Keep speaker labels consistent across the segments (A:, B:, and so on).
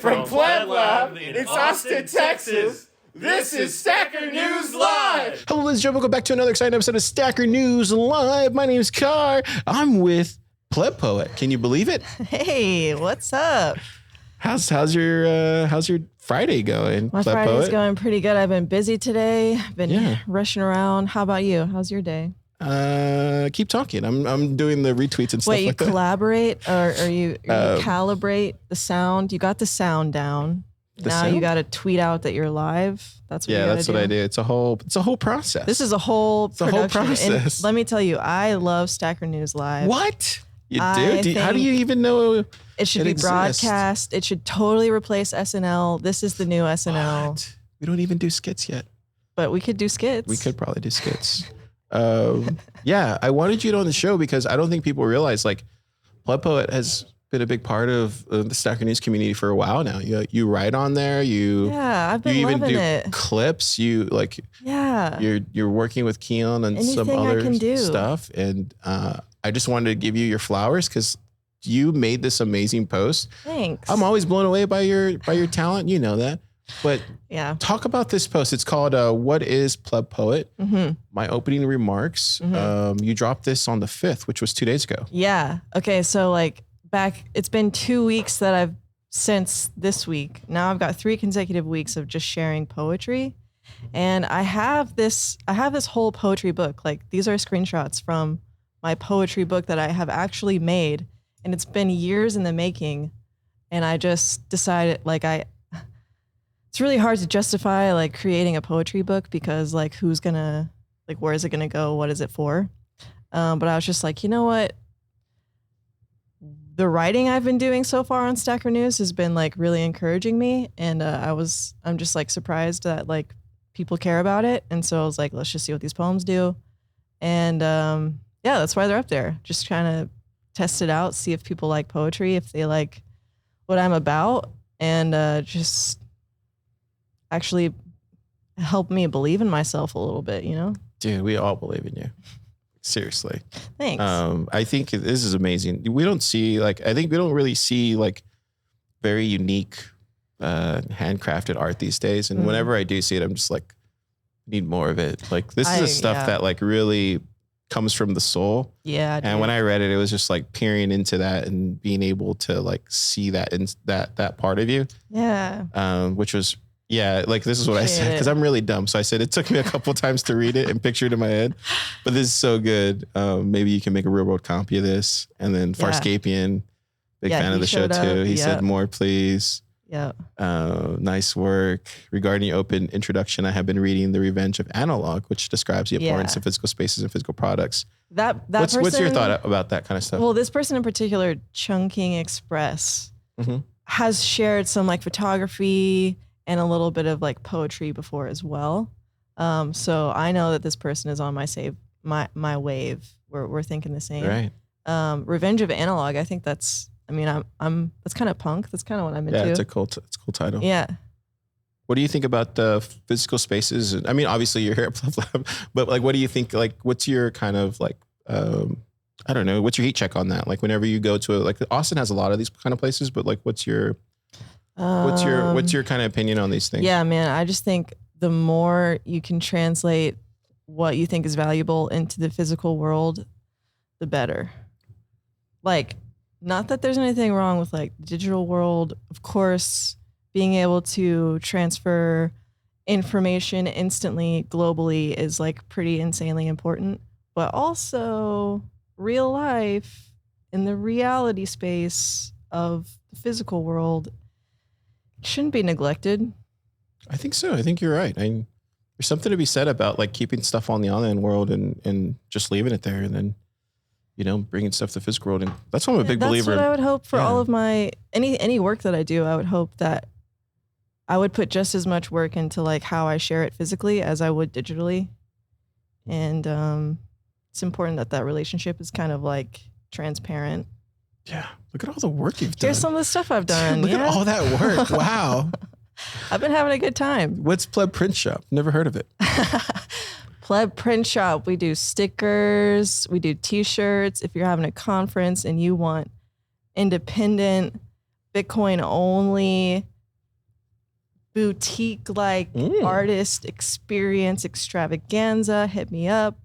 A: From Pleb Lab in Austin, Texas, this is Stacker News Live!
B: Hello, ladies and gentlemen. Welcome back to another exciting episode of Stacker News Live. My name is Car. I'm with PlebPoet. Can you believe it?
C: Hey, what's up?
B: How's your Friday going?
C: My Friday's going pretty good. I've been busy today. Been rushing around. How about you? How's your day?
B: Keep talking. I'm doing the retweets and stuff.
C: Wait,
B: like that.
C: you collaborate or you calibrate the sound? You got the sound down. Now you got to tweet out that you're live. That's what
B: that's what I do. It's a whole process.
C: This is a whole production.
B: A whole process.
C: And let me tell you, I love Stacker News Live.
B: What? You do? How do you even know
C: it should be broadcast? It should totally replace SNL. This is the new SNL.
B: What? We don't even do skits yet.
C: But we could do skits.
B: We could probably do skits. I wanted you on the show because I don't think people realize like PlebPoet has been a big part of the Stacker News community for a while now. You write on there.
C: I've been loving it.
B: Clips. You're working with Keyan and
C: anything
B: some other stuff. And I just wanted to give you your flowers because you made this amazing post.
C: Thanks.
B: I'm always blown away by your talent. You know that. But talk about this post. It's called What is PlebPoet? Mm-hmm. My opening remarks. Mm-hmm. You dropped this on the 5th, which was 2 days ago.
C: Yeah. Okay. So it's been 2 weeks since this week. Now I've got 3 consecutive weeks of just sharing poetry. And I have this whole poetry book. Like these are screenshots from my poetry book that I have actually made. And it's been years in the making. And I just decided it's really hard to justify creating a poetry book because who's gonna where is it gonna go? What is it for? But I was just like, you know what? The writing I've been doing so far on Stacker News has been really encouraging me, and I'm just surprised that people care about it, and so I was like, let's just see what these poems do, and that's why they're up there. Just trying to test it out, see if people like poetry, if they like what I'm about, and just actually help me believe in myself a little bit, you know?
B: Dude, we all believe in you. Seriously.
C: Thanks.
B: I think this is amazing. We don't see I think we don't really see very unique handcrafted art these days. And whenever I do see it, I'm just need more of it. This is the stuff that really comes from the soul.
C: Yeah.
B: And when I read it, it was just peering into that and being able to see that in that part of you.
C: Yeah.
B: Which was this is what I said because I'm really dumb. So I said it took me a couple times to read it and picture it in my head, but this is so good. Maybe you can make a real world copy of this. And then Farscapian, big fan of the show too. He said more, please.
C: Yeah.
B: Nice work. Regarding your open introduction, I have been reading The Revenge of Analog, which describes the abhorrence of physical spaces and physical products. What's your thought about that kind of stuff?
C: Well, this person in particular, Chunking Express, has shared some photography and a little bit of poetry before as well. So I know that this person is on my wave. We're thinking the same.
B: Right.
C: Revenge of Analog. I think that's kind of punk. That's kind of what I'm into.
B: Yeah, it's a cool title.
C: Yeah.
B: What do you think about the physical spaces? I mean, obviously you're here at Pleb Lab, but what do you think? What's your kind of I don't know. What's your heat check on that? Whenever you go to Austin has a lot of these kind of places, but what's your kind of opinion on these things?
C: Yeah, man. I just think the more you can translate what you think is valuable into the physical world, the better. Not that there's anything wrong with the digital world. Of course, being able to transfer information instantly globally is pretty insanely important, but also real life in the reality space of the physical world shouldn't be neglected.
B: I think so. I think you're right. There's something to be said about keeping stuff on the online world and just leaving it there and then, bringing stuff to the physical world. And that's what I'm a big believer in.
C: That's what I would hope for all of my, any work that I do. I would hope that I would put just as much work into how I share it physically as I would digitally. And it's important that relationship is kind of transparent.
B: Yeah. Look at all the work you've done.
C: Here's some of the stuff I've done.
B: Dude, look at all that work. Wow.
C: I've been having a good time.
B: What's Pleb Print Shop? Never heard of it.
C: Pleb Print Shop. We do stickers. We do t-shirts. If you're having a conference and you want independent, Bitcoin only, boutique like artist experience extravaganza. Hit me up.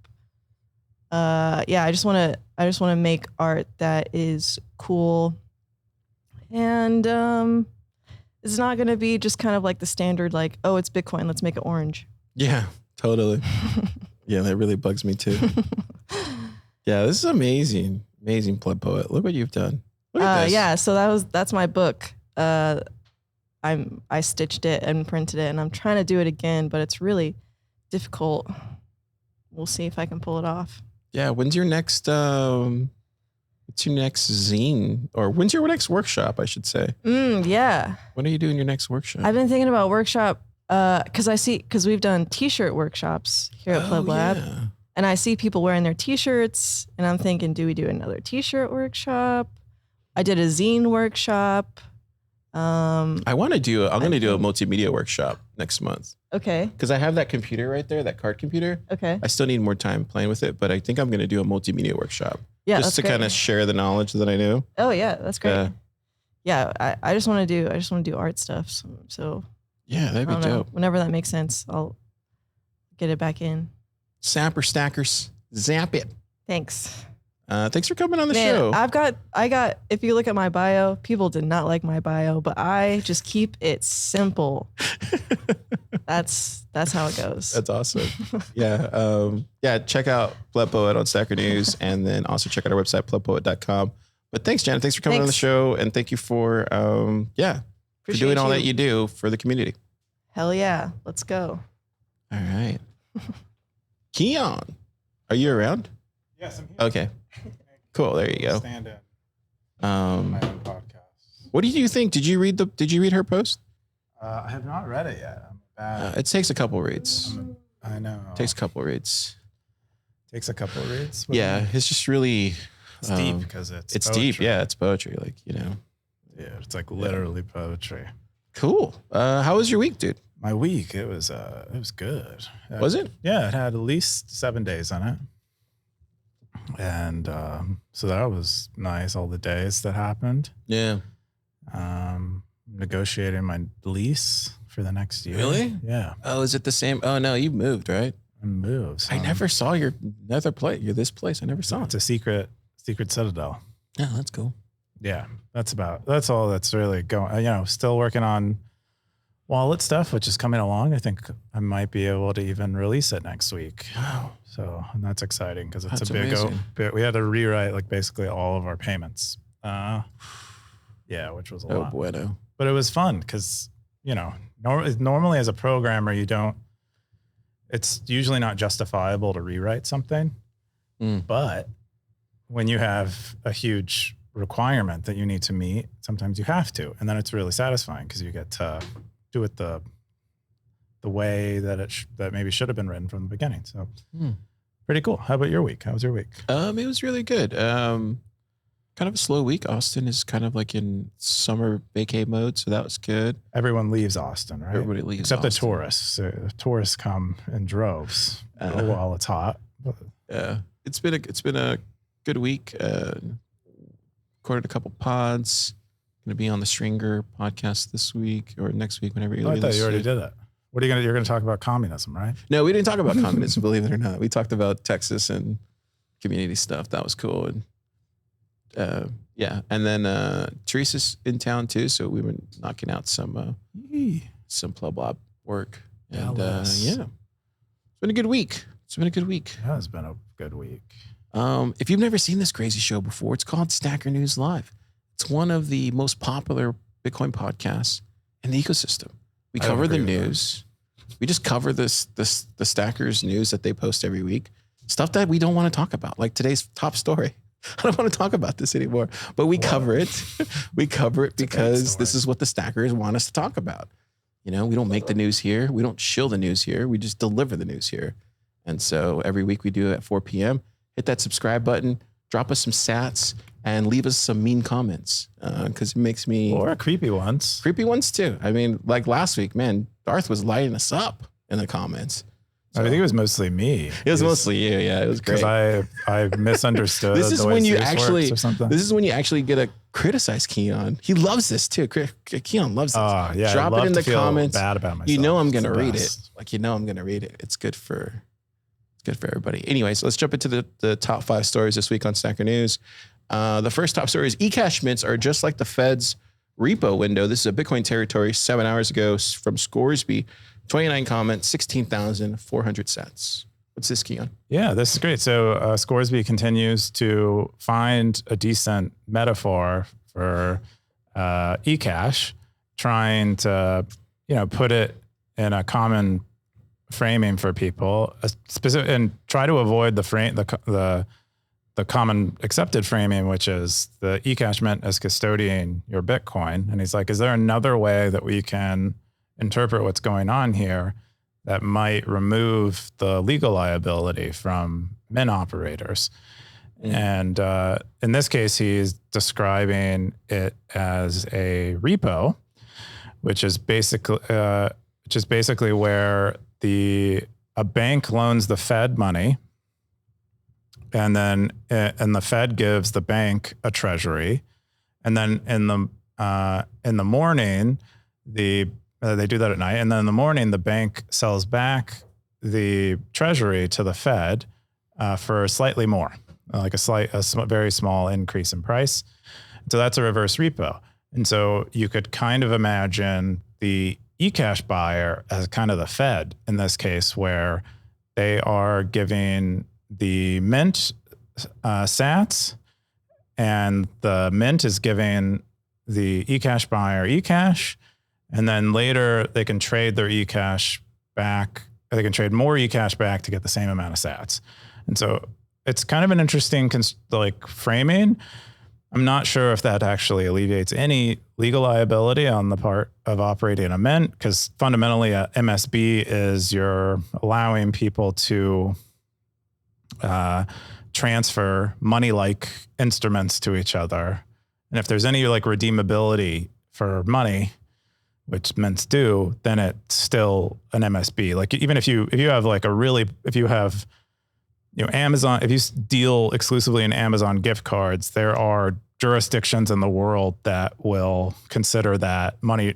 C: I just want to make art that is cool, and it's not going to be just kind of like the standard, like, oh, it's Bitcoin, let's make it orange.
B: Yeah, totally. Yeah, that really bugs me too. Yeah, this is amazing. Amazing, PlebPoet. Look what you've done. Look at this.
C: Yeah, so that's my book. I stitched it and printed it, and I'm trying to do it again, but it's really difficult. We'll see if I can pull it off.
B: Yeah, when's your next what's your next zine, or when's your next workshop, I should say?
C: Yeah.
B: When are you doing your next workshop?
C: I've been thinking about workshop because we've done t-shirt workshops here at Pleb Lab.
B: Yeah.
C: And I see people wearing their t-shirts, and I'm thinking, do we do another t-shirt workshop? I did a zine workshop.
B: I'm going to do a multimedia workshop next month.
C: Okay.
B: Because I have that computer right there, that card computer.
C: Okay.
B: I still need more time playing with it, but I think I'm going to do a multimedia workshop.
C: Yeah,
B: just to kind of share the knowledge that I know.
C: Oh yeah, that's great. Yeah, I just want to do art stuff. So
B: yeah, that'd be dope.
C: Whenever that makes sense, I'll get it back in.
B: Sapper stackers, zap it.
C: Thanks.
B: Thanks for coming on the show.
C: I got, if you look at my bio, people did not like my bio, but I just keep it simple. That's how it goes.
B: That's awesome. Yeah. Check out PlebPoet on Stacker News, and then also check out our website, plebpoet.com. But thanks, Janet. Thanks for coming on the show, and thank you for doing all that you do for the community.
C: Hell yeah. Let's go.
B: All right. Keyan, are you around?
A: Yes, I'm here.
B: Okay. Cool. There you go.
A: Stand in. My own podcast.
B: What did you think? Did you read her post?
A: I have not read it yet. I'm bad.
B: It takes a couple reads.
A: I know.
B: It takes a couple reads.
A: Takes a couple of reads.
B: Yeah, it's just really.
A: It's deep because it's
B: poetry. Deep. Yeah, it's poetry. Like, you know.
A: Yeah, it's like literally poetry.
B: Cool. How was your week, dude?
A: My week, it was good.
B: Was it?
A: Yeah, it had at least 7 days on it. And so that was nice, all the days that happened.
B: Yeah.
A: Negotiating my lease for the next year.
B: Really?
A: Yeah.
B: Oh, is it the same? Oh, no, you moved, right?
A: I moved. So
B: I never saw your other place. This place. I never saw
A: it's a secret Citadel.
B: Yeah, that's cool.
A: Yeah, that's all that's really going. Still working on wallet stuff, which is coming along. I think I might be able to even release it next week.
B: Wow.
A: So, and that's exciting because it's
B: That's
A: a big,
B: amazing.
A: we had to rewrite like basically all of our payments. Which was a lot.
B: Bueno.
A: But it was fun because, normally as a programmer, it's usually not justifiable to rewrite something. But when you have a huge requirement that you need to meet, sometimes you have to. And then it's really satisfying because you get to do it the way that that maybe should have been written from the beginning. So pretty cool. How about your week? How was your week?
B: It was really good. Kind of a slow week. Austin is kind of like in summer vacay mode, so that was good.
A: Everyone leaves Austin, right?
B: Everybody leaves
A: except
B: Austin.
A: the tourists. The tourists come in droves while it's hot.
B: Yeah, it's been a good week. Recorded a couple pods. Going to be on the Stringer podcast this week or next week, whenever you.
A: I thought you already did it. What are you're gonna talk about communism, right?
B: No, we didn't talk about communism. Believe it or not, we talked about Texas and community stuff. That was cool. And and then Teresa's in town too, so we were knocking out some Pleb Lab work. And it's been a good week.
A: It has been a good week.
B: If you've never seen this crazy show before, it's called Stacker News Live. It's one of the most popular Bitcoin podcasts in the ecosystem. We cover the news. We just cover the Stackers news that they post every week. Stuff that we don't want to talk about, like today's top story. I don't want to talk about this anymore, but we cover it. We cover it because this is what the Stackers want us to talk about. We don't make the news here. We don't shill the news here. We just deliver the news here. And so every week we do it at 4 p.m. Hit that subscribe button, drop us some sats, and leave us some mean comments because it makes me...
A: Or creepy ones.
B: Creepy ones too. I mean, like last week, man, Darth was lighting us up in the comments.
A: So, I think it was mostly me.
B: It was mostly you. Yeah, it was great.
A: Because I misunderstood
B: this is
A: the way
B: when you
A: Zeus
B: actually
A: works or something.
B: This is when you actually get a criticize Keyan. He loves this too. Keyan loves this.
A: Yeah,
B: Drop it in the comments.
A: Bad about myself.
B: You know I'm gonna read it. Like I'm gonna read it. It's good for everybody. Anyways, let's jump into the top 5 stories this week on Stacker News. The first top story is Ecash mints are just like the Fed's repo window. This is a Bitcoin territory 7 hours ago from Scoresby. 29 comments, 16,400 sats. What's this, Keyan?
A: Yeah, this is great. So Scoresby continues to find a decent metaphor for Ecash, trying to, put it in a common framing for people, and try to avoid the common accepted framing, which is the Ecash mint as custodying your Bitcoin. And he's like, is there another way that we can interpret what's going on here that might remove the legal liability from mint operators? And in this case, he's describing it as a repo, which is basically where a bank loans the Fed money, and the Fed gives the bank a treasury, and then in the morning they do that at night, and then in the morning the bank sells back the treasury to the Fed for slightly more, like a very small increase in price. So that's a reverse repo. And so you could kind of imagine the Ecash buyer as kind of the Fed in this case, where they are giving the mint sats, and the mint is giving the Ecash buyer Ecash, and then later they can trade their Ecash back. They can trade more Ecash back to get the same amount of sats. And so it's kind of an interesting framing. I'm not sure if that actually alleviates any legal liability on the part of operating a mint, because fundamentally a MSB is you're allowing people to transfer money-like instruments to each other. And if there's any redeemability for money, which mints do, then it's still an MSB. Like even if you have Amazon, if you deal exclusively in Amazon gift cards, there are jurisdictions in the world that will consider that money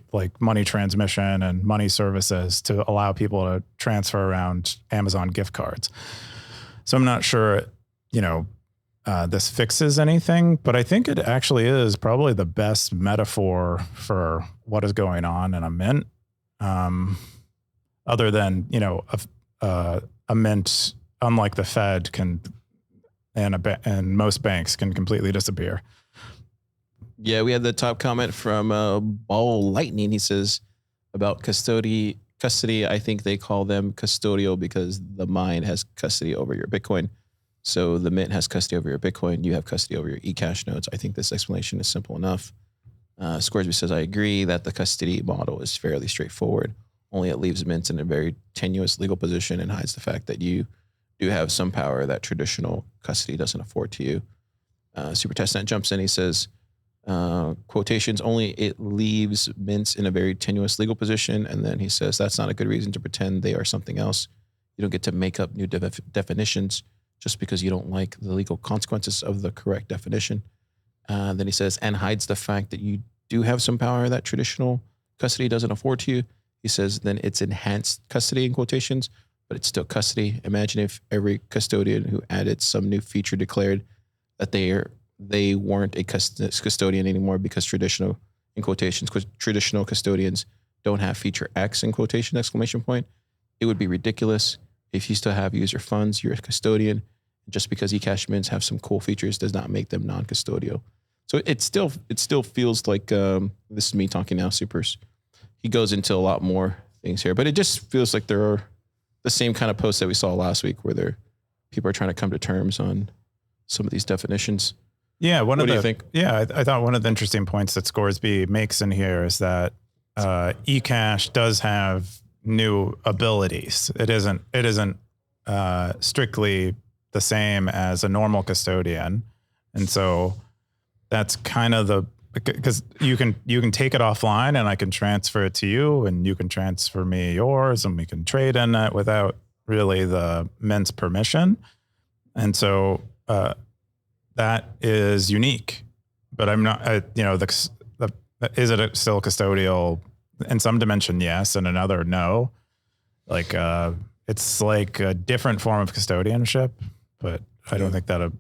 A: transmission and money services to allow people to transfer around Amazon gift cards. So I'm not sure, this fixes anything, but I think it actually is probably the best metaphor for what is going on in a mint. Other than, a mint, unlike the Fed, and most banks can completely disappear.
B: Yeah, we had the top comment from Ball Lightning. He says about custody. I think they call them custodial because the mine has custody over your Bitcoin. So the mint has custody over your Bitcoin. You have custody over your Ecash nodes. I think this explanation is simple enough. Scoresby says, I agree that the custody model is fairly straightforward. Only it leaves mints in a very tenuous legal position and hides the fact that you do have some power that traditional custody doesn't afford to you. Super Testnet jumps in. He says, quotations, only it leaves mints in a very tenuous legal position. And then he says, that's not a good reason to pretend they are something else. You don't get to make up new definitions just because you don't like the legal consequences of the correct definition. Then he says, and hides the fact that you do have some power that traditional custody doesn't afford to you. He says, then it's enhanced custody in quotations, but it's still custody. Imagine if every custodian who added some new feature declared that they weren't a custodian anymore because traditional, in quotations, traditional custodians don't have feature X in quotation exclamation point. It would be ridiculous. If you still have user funds, you're a custodian. Just because Ecash mints have some cool features does not make them non-custodial. So it still feels like, this is me talking now, Supers. He goes into a lot more things here, but it just feels like there are the same kind of posts that we saw last week where people are trying to come to terms on some of these definitions.
A: Yeah.
B: What do you think?
A: Yeah. I thought one of the interesting points that Scoresby makes in here is that Ecash does have new abilities. It isn't strictly the same as a normal custodian. And so that's kind of because you can take it offline and I can transfer it to you and you can transfer me yours and we can trade in it without really the mint's permission. And so that is unique. but I'm not, is it still custodial in some dimension? Yes. And another, no. Like, it's like a different form of custodianship, but I don't think that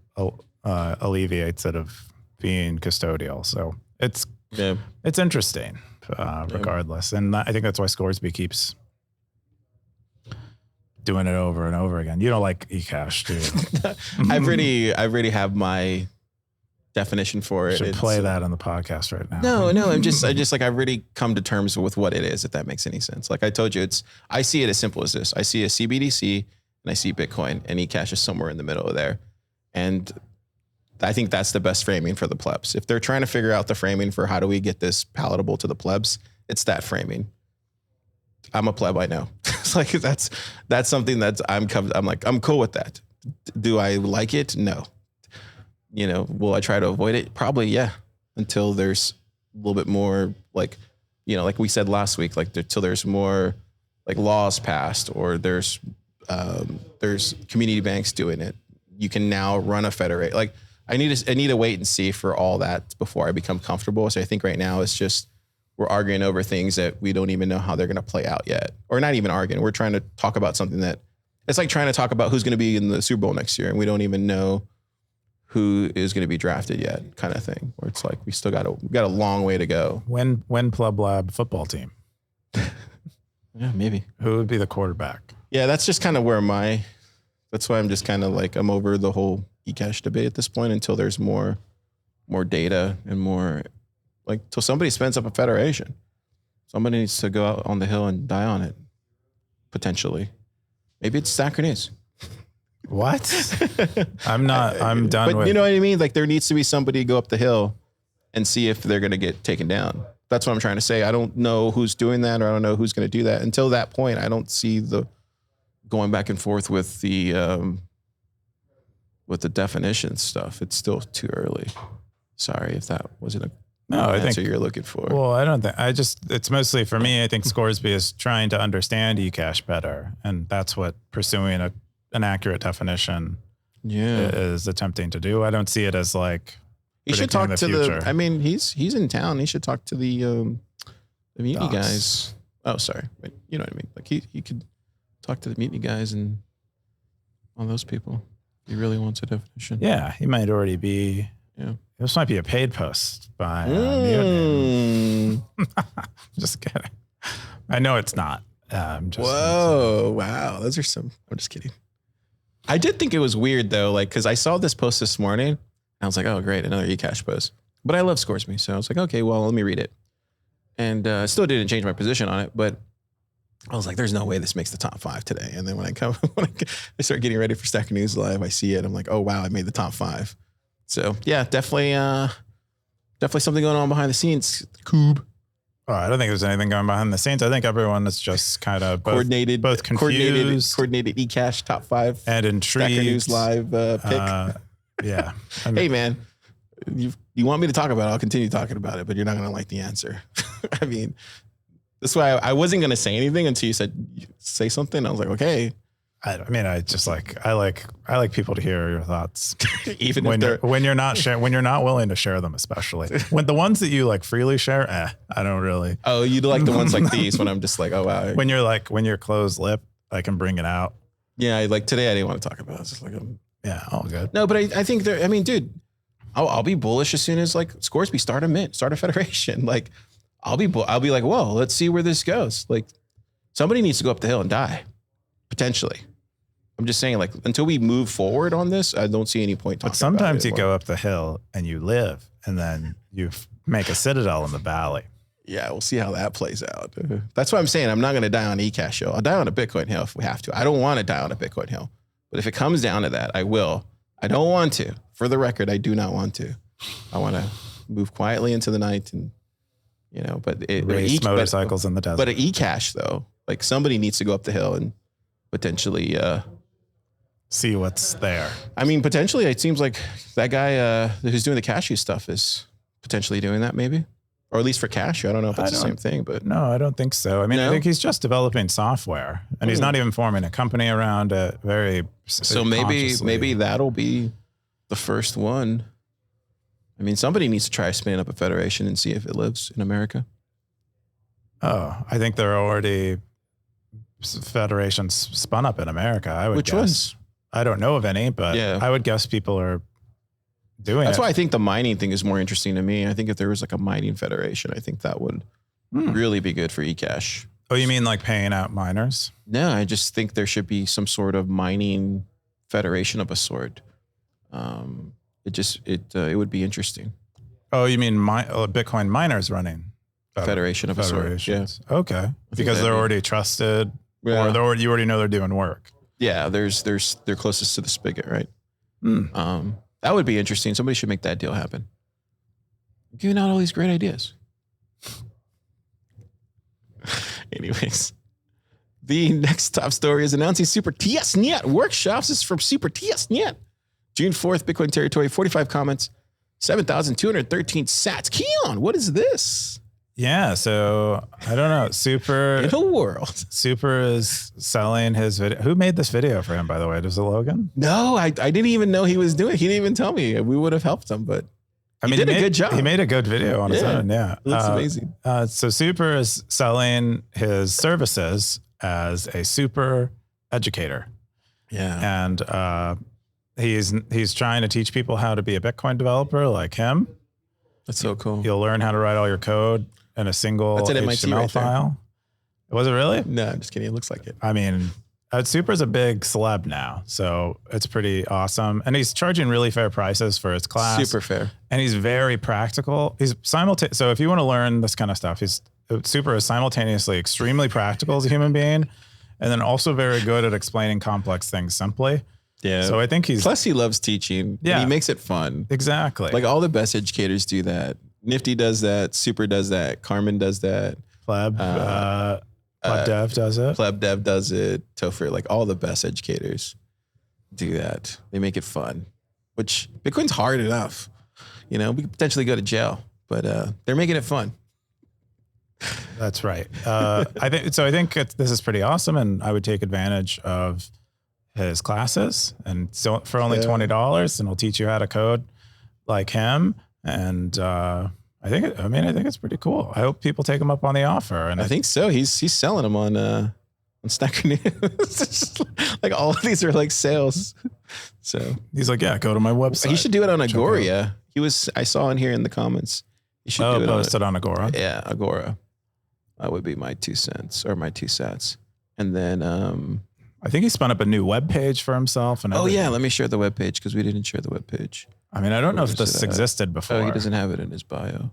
A: alleviates it of being custodial. So it's interesting, regardless. And I think that's why Scoresby keeps doing it over and over again. You don't like Ecash, do you?
B: I already have my definition for it.
A: Should play that on the podcast right now.
B: No, I've already come to terms with what it is, if that makes any sense. Like I told you, I see it as simple as this. I see a CBDC and I see Bitcoin, and Ecash is somewhere in the middle of there. And I think that's the best framing for the plebs. If they're trying to figure out the framing for how do we get this palatable to the plebs, it's that framing. I'm a pleb, I know. It's like that's something that's I'm cool with that. Do I like it? No. Will I try to avoid it? Probably, yeah. Until there's a little bit more like we said last week, like till there's more like laws passed, or there's community banks doing it. You can now run a federate. Like I need to wait and see for all that before I become comfortable. So I think right now it's just we're arguing over things that we don't even know how they're going to play out yet, or not even arguing. We're trying to talk about something that it's like trying to talk about who's going to be in the Super Bowl next year, and we don't even know who is going to be drafted yet, kind of thing. Where it's like we got a long way to go.
A: When Pleb Lab football team?
B: Yeah, maybe.
A: Who would be the quarterback?
B: Yeah, that's just kind of where that's why I'm just kind of like I'm over the whole Ecash debate at this point until there's more data and more like till somebody spins up a federation. Somebody needs to go out on the hill and die on it. Potentially. Maybe it's Sacred News.
A: What? I'm done
B: but
A: with.
B: You know what I mean? Like there needs to be somebody go up the hill and see if they're going to get taken down. That's what I'm trying to say. I don't know who's doing that, or I don't know who's going to do that. Until that point, I don't see the going back and forth with the definition stuff. It's still too early. Sorry if that wasn't a answer you're looking for.
A: Well, I don't think it's mostly for me. I think Scoresby is trying to understand Ecash better. And that's what pursuing an accurate definition is attempting to do. I don't see it as like,
B: he should talk to I mean, he's in town. He should talk to the mutiny guys. Oh, sorry. Wait, you know what I mean? Like he could talk to the mutiny guys and all those people. He really wants a definition.
A: Yeah. He might already be.
B: Yeah.
A: This might be a paid post by Mutiny. Just kidding. I know it's not.
B: Whoa. Wow. Those are I'm just kidding. I did think it was weird though. Like, cause I saw this post this morning and I was like, oh great. Another Ecash post, but I love Scoresby. So I was like, okay, well, let me read it. And still didn't change my position on it, but I was like, there's no way this makes the top 5 today. And then when I start getting ready for Stacker News Live, I see it. I'm like, oh wow, I made the top 5. So yeah, definitely something going on behind the scenes. Coob.
A: Oh, I don't think there's anything going behind the scenes. I think everyone is just kind of
B: coordinated
A: coordinated
B: Ecash top 5
A: and intrigued.
B: Stacker News Live pick.
A: Yeah.
B: Hey man, you want me to talk about it? I'll continue talking about it, but you're not going to like the answer. I mean, that's why I wasn't going to say anything until you said say something. I was like, okay.
A: I like people to hear your thoughts,
B: even
A: when you're not willing to share them, especially when the ones that you like freely share. I don't really.
B: Oh, you like the ones like these when I'm just like, oh wow.
A: When you're closed lip, I can bring it out.
B: Yeah, like today I didn't want to talk about it. I was just like,
A: yeah, all good.
B: No, but I think I mean, dude, I'll be bullish as soon as like Scoresby start a federation. Like I'll be like, whoa, let's see where this goes. Like somebody needs to go up the hill and die, potentially. I'm just saying, like, until we move forward on this, I don't see any point talking about it.
A: But sometimes you go up the hill and you live, and then you make a Citadel in the valley.
B: Yeah, we'll see how that plays out. That's what I'm saying. I'm not going to die on Ecash hill. I'll die on a Bitcoin hill if we have to. I don't want to die on a Bitcoin hill. But if it comes down to that, I will. I don't want to. For the record, I do not want to. I want to move quietly into the night and,
A: race motorcycles in the desert.
B: But at Ecash, though, like somebody needs to go up the hill and potentially
A: see what's there.
B: I mean, potentially, it seems like that guy who's doing the cashew stuff is potentially doing that, maybe, or at least for cashew. I don't know if it's the same thing, but
A: no, I don't think so. I mean, I think he's just developing software, and he's not even forming a company around it. So
B: maybe that'll be the first one. I mean, somebody needs to try spinning up a federation and see if it lives in America.
A: Oh, I think there are already federations spun up in America. I would
B: Which
A: guess.
B: ones?
A: I don't know of any, but I would guess people are doing
B: That's
A: it.
B: why I think the mining thing is more interesting to me. I think if there was like a mining federation, I think that would really be good for Ecash.
A: Oh, you mean like paying out miners?
B: No, I just think there should be some sort of mining federation of a sort. It would be interesting.
A: Oh, you mean Bitcoin miners running
B: Federation of a sort. Yeah.
A: Okay. Because they're already trusted, or you already know they're doing work.
B: Yeah, they're closest to the spigot, right? That would be interesting. Somebody should make that deal happen. I'm giving out all these great ideas. Anyways, the next top story is announcing Super Testnet workshops. This is from Super Testnet. June 4th, Bitcoin territory, 45 comments, 7,213 sats. Keyan, what is this?
A: Yeah, so I don't know. Super
B: in a world.
A: Super is selling his video. Who made this video for him, by the way? Was it Logan?
B: No, I didn't even know he was doing it. He didn't even tell me. We would have helped him, but he did a good job.
A: He made a good video on his own. Yeah.
B: It looks amazing.
A: So Super is selling his services as a super educator.
B: Yeah.
A: And he's trying to teach people how to be a Bitcoin developer like him.
B: That's so cool.
A: You'll learn how to write all your code in a single HTML file. Was it really?
B: No, I'm just kidding. It looks like it.
A: I mean, Super's a big celeb now, so it's pretty awesome. And he's charging really fair prices for his class.
B: Super fair.
A: And he's very practical. He's so if you want to learn this kind of stuff, Super is simultaneously extremely practical as a human being, and then also very good at explaining complex things simply.
B: Yeah.
A: So I think
B: plus he loves teaching. Yeah. And he makes it fun.
A: Exactly.
B: Like all the best educators do that. Nifty does that. Super does that. Carmen does that.
A: Pleb Dev does it.
B: Pleb Dev does it. Topher, like all the best educators do that. They make it fun, which Bitcoin's hard enough. You know, we could potentially go to jail, but they're making it fun.
A: That's right. I think this is pretty awesome, and I would take advantage of his classes, and so for only $20, and he'll teach you how to code like him. And I think it's pretty cool. I hope people take him up on the offer. And
B: I think so. He's selling them on Stacker News. Like all of these are like sales. So
A: he's like, yeah, go to my website.
B: He should do it on Agora. I saw in here in the comments. He should do it
A: post it on Agora.
B: Yeah, Agora. That would be my 2 cents or my 2 sats. And then
A: I think he spun up a new web page for himself. And
B: yeah, let me share the web page because we didn't share the web page.
A: I mean, I don't know if this existed before.
B: Oh, he doesn't have it in his bio.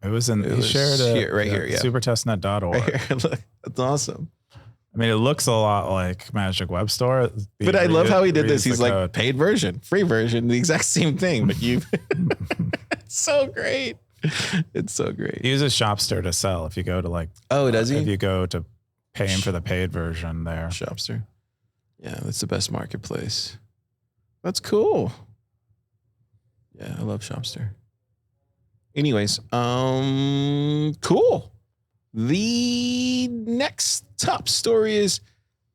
A: He shared it
B: right here, yeah.
A: supertestnet.org.
B: Right here. Look, that's awesome.
A: I mean, it looks a lot like Magic Web Store.
B: But I love how he did this. He's like paid version, free version, the exact same thing. But it's so great. It's so great.
A: He uses Shopster to sell. If you go to
B: does he?
A: If you go to pay him for the paid version there.
B: Shopster. Yeah, that's the best marketplace. That's cool. Yeah, I love Shopster. Anyways, cool. The next top story is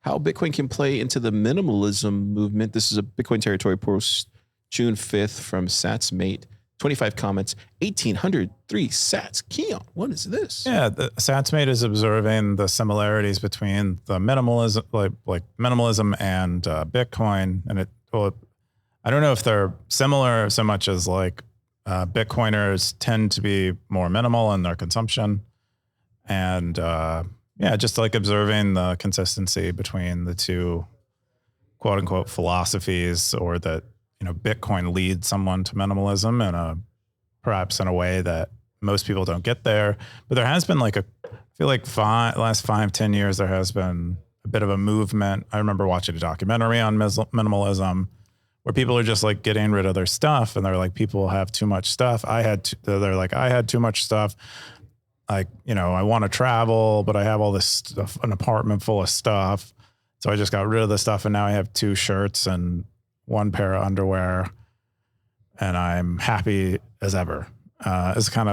B: how Bitcoin can play into the minimalism movement. This is a Bitcoin territory post June 5th from SatsMate. 25 comments, 1,803 sats. Keyan, what is this?
A: Yeah, the SatsMate is observing the similarities between the minimalism, like minimalism and Bitcoin, and I don't know if they're similar so much as like Bitcoiners tend to be more minimal in their consumption, and just like observing the consistency between the two quote unquote philosophies, or that Bitcoin leads someone to minimalism perhaps in a way that most people don't get there. But there has been I feel like last 5-10 years, there has been a bit of a movement. I remember watching a documentary on minimalism where people are just like getting rid of their stuff, and they're like, people have too much stuff. They're like, I had too much stuff. Like, I want to travel, but I have all this stuff, an apartment full of stuff. So I just got rid of the stuff, and now I have 2 shirts and 1 pair of underwear, and I'm happy as ever. I'm kind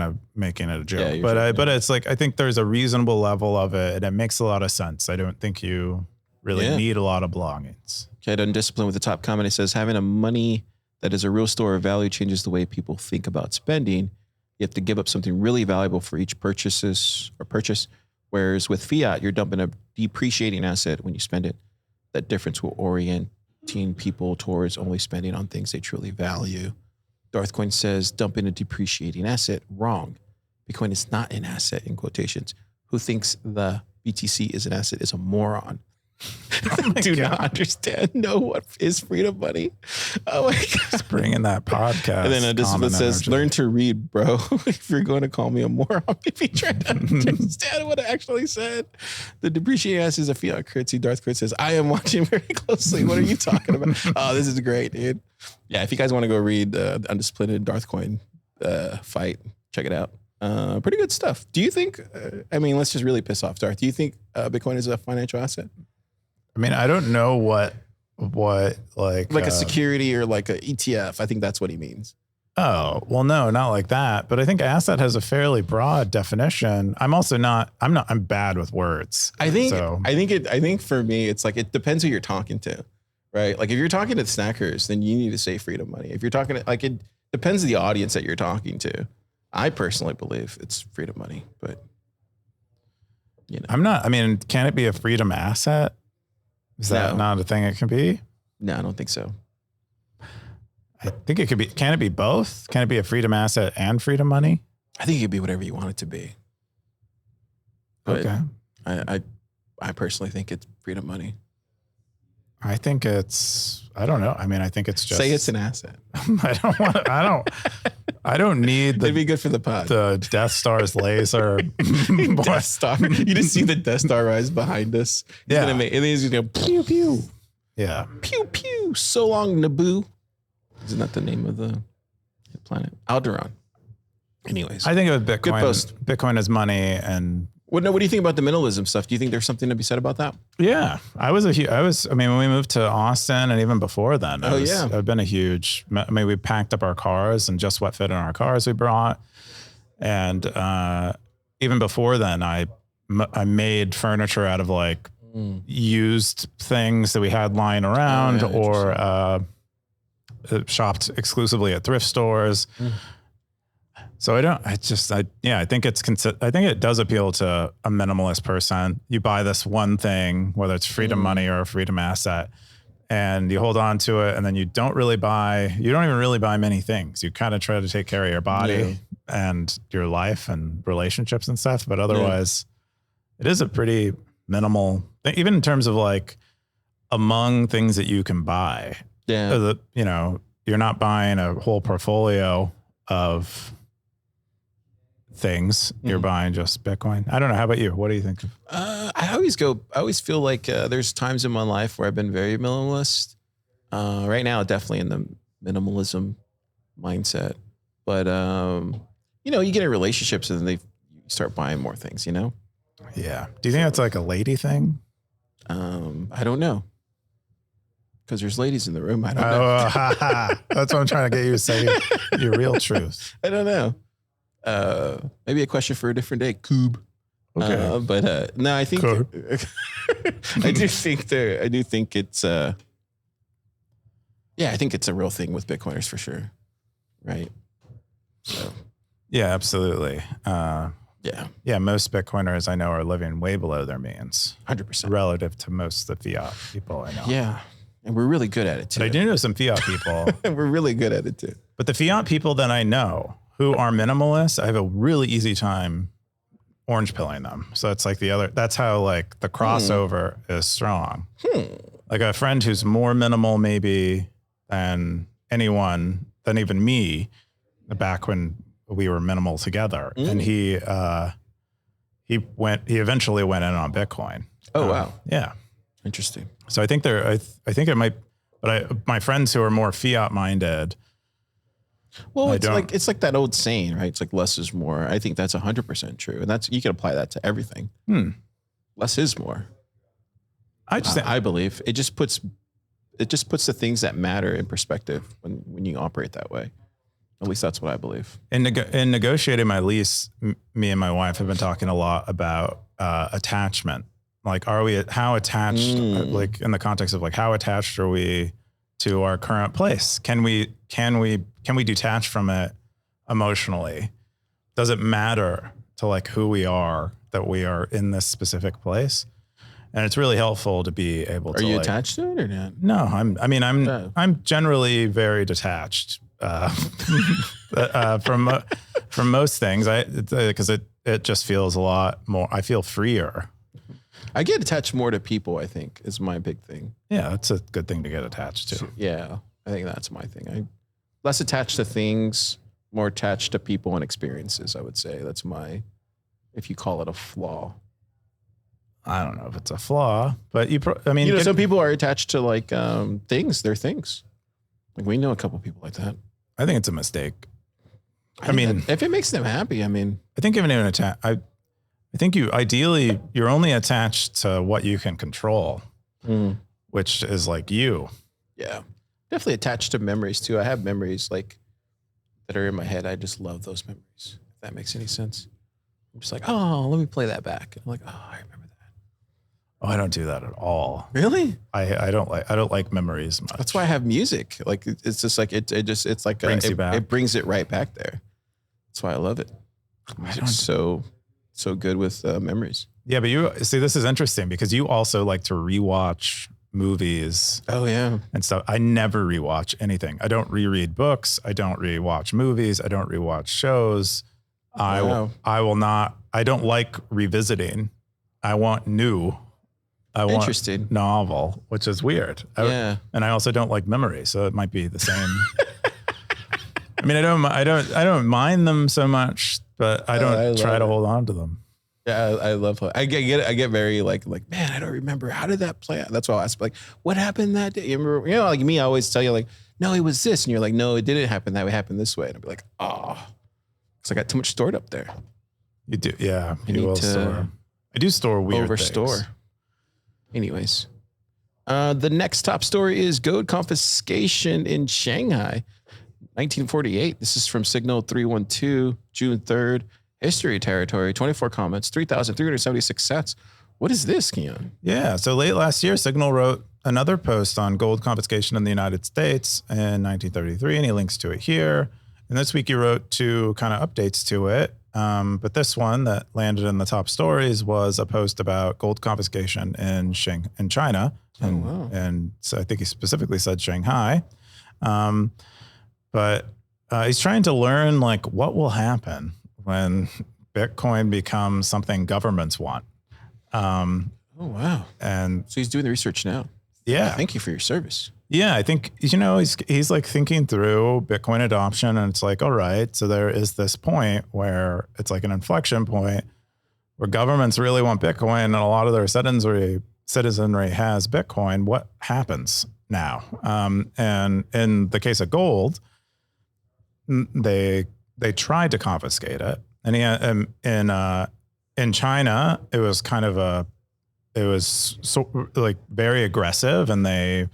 A: of making it a joke,
B: Yeah,
A: but it's like, I think there's a reasonable level of it, and it makes a lot of sense. I don't think you really need a lot of belongings.
B: Okay, Undisciplined with the top comment. It says, having a money that is a real store of value changes the way people think about spending. You have to give up something really valuable for each purchase. Whereas with fiat, you're dumping a depreciating asset when you spend it. That difference will orienting people towards only spending on things they truly value. Darthcoin says, dumping a depreciating asset, wrong. Bitcoin is not an asset, in quotations. Who thinks the BTC is an asset is a moron. Do not understand. Know what is freedom money. Oh my God.
A: Just bringing that podcast.
B: And then Undisciplined says, learn to read, bro. If you're going to call me a moron, maybe try to understand what I actually said. The depreciating asset is a fiat currency. Darthcoin says, I am watching very closely. What are you talking about? Oh, this is great, dude. Yeah, if you guys want to go read the Undisciplined and Darthcoin fight, check it out. Pretty good stuff. Do you think, let's just really piss off Darth. Do you think Bitcoin is a financial asset?
A: I mean, I don't know what like
B: a security or like a ETF. I think that's what he means.
A: Oh, well, no, not like that. But I think asset has a fairly broad definition. I'm bad with words.
B: I think for me, it's like, it depends who you're talking to, right? Like if you're talking to snackers, then you need to say freedom money. If you're talking to, like, it depends on the audience that you're talking to. I personally believe it's freedom money, but
A: can it be a freedom asset? Is that not a thing it can be?
B: No, I don't think so.
A: I think it could be. Can it be both? Can it be a freedom asset and freedom money?
B: I think it could be whatever you want it to be. But
A: okay.
B: I personally think it's freedom money.
A: I think I don't know. I think it's just.
B: Say it's an asset.
A: I don't need
B: It'd be good for the pod.
A: The Death Star's laser.
B: Death Star. You just see the Death Star rise behind us. He's gonna make, and then he's gonna go pew pew.
A: Yeah.
B: Pew pew. So long, Naboo. Isn't that the name of the planet? Alderaan. Anyways.
A: I think it was Bitcoin.
B: Good post.
A: Bitcoin is money. And
B: what do you think about the minimalism stuff? Do you think there's something to be said about that?
A: Yeah. When we moved to Austin and even before then, I've been a huge, we packed up our cars and just what fit in our cars we brought. And even before then, I made furniture out of like used things that we had lying around or shopped exclusively at thrift stores. So I think it does appeal to a minimalist person. You buy this one thing, whether it's freedom money or a freedom asset, and you hold on to it, and then you don't even really buy many things. You kind of try to take care of your body and your life and relationships and stuff. But otherwise it is a pretty minimal thing, even in terms of like among things that you can buy. Yeah. You're not buying a whole portfolio of things. You're buying just Bitcoin. I don't know. How about you? What do you think?
B: I always feel like there's times in my life where I've been very minimalist. Right now, definitely in the minimalism mindset. But, you get in relationships and you start buying more things,
A: Yeah. Do you think that's like a lady thing?
B: I don't know. Because there's ladies in the room. I don't know.
A: That's what I'm trying to get you to say your real truth.
B: I don't know. Maybe a question for a different day. Coob. Okay. No, I think I do think it's I think it's a real thing with Bitcoiners for sure. Right. So
A: yeah, absolutely.
B: Yeah,
A: most Bitcoiners I know are living way below their means.
B: 100%.
A: Relative to most of the fiat people I know.
B: Yeah. And we're really good at it too.
A: But I do know some fiat people.
B: And we're really good at it too.
A: But the fiat people that I know who are minimalists, I have a really easy time orange pilling them. So it's like that's how like the crossover is strong. Like a friend who's more minimal maybe than even me back when we were minimal together. And he eventually went in on Bitcoin.
B: Oh, wow.
A: Yeah.
B: Interesting.
A: So I think I think it might, but my friends who are more fiat minded.
B: Well, it's like that old saying, right? It's like less is more. I think that's 100% true. And you can apply that to everything. Less is more. I believe it just puts the things that matter in perspective when you operate that way. At least that's what I believe.
A: In negotiating my lease, me and my wife have been talking a lot about attachment Like, how attached, like in the context of like, how attached are we to our current place? Can we detach from it emotionally? Does it matter to like who we are that we are in this specific place? And it's really helpful to be able to.
B: Are you
A: like,
B: attached to it or not?
A: No, I'm generally very detached from most things. Because it just feels a lot more. I feel freer.
B: I get attached more to people, I think, is my big thing.
A: Yeah, that's a good thing to get attached to.
B: Yeah, I think that's my thing. I'm less attached to things, more attached to people and experiences, I would say. That's my, if you call it a flaw.
A: I don't know if it's a flaw, but
B: some people are attached to like things. They're things. Like we know a couple people like that.
A: I think it's a mistake.
B: I mean, if it makes them happy, I mean,
A: I think even I think you're only attached to what you can control, which is like you.
B: Yeah, definitely attached to memories too. I have memories like that are in my head. I just love those memories. If that makes any sense. I'm just like, oh, let me play that back. I'm like, oh, I remember.
A: Oh, I don't do that at all.
B: Really?
A: I don't like memories much.
B: That's why I have music. Like it's just like it's like it brings it right back there. That's why I love it. Music's so good with memories.
A: Yeah, but you see, this is interesting because you also like to rewatch movies.
B: Oh yeah,
A: and stuff. I never rewatch anything. I don't reread books. I don't rewatch movies. I don't rewatch shows.
B: Wow.
A: I will not. I don't like revisiting. I want new. I want novel, which is weird.
B: Yeah.
A: And I also don't like memory, so it might be the same. I mean, I don't mind them so much, but I don't try to hold on to them.
B: Yeah, I love it. I get very like, man, I don't remember. How did that play out? That's why I ask, like, what happened that day? You remember, like me, I always tell you like, no, it was this. And you're like, no, it didn't happen that way. It happened this way. And I'll be like, oh, because I got too much stored up there.
A: You do. Yeah. You will store. I do store weird things.
B: Anyways, the next top story is gold confiscation in Shanghai, 1948. This is from Signal 312, June 3rd. History territory, 24 comments, 3,376 sets. What is this, Keyan?
A: Yeah, so late last year, Signal wrote another post on gold confiscation in the United States in 1933, and he links to it here. And this week he wrote two kind of updates to it. But this one that landed in the top stories was a post about gold confiscation in China. And so I think he specifically said Shanghai. But he's trying to learn like what will happen when Bitcoin becomes something governments want.
B: Oh, wow.
A: And
B: so he's doing the research now.
A: Yeah.
B: Thank you for your service.
A: Yeah, I think, he's like thinking through Bitcoin adoption, and it's like, all right, so there is this point where it's like an inflection point where governments really want Bitcoin and a lot of their citizenry has Bitcoin. What happens now? And in the case of gold, they tried to confiscate it. And in China, it was kind of very aggressive, and I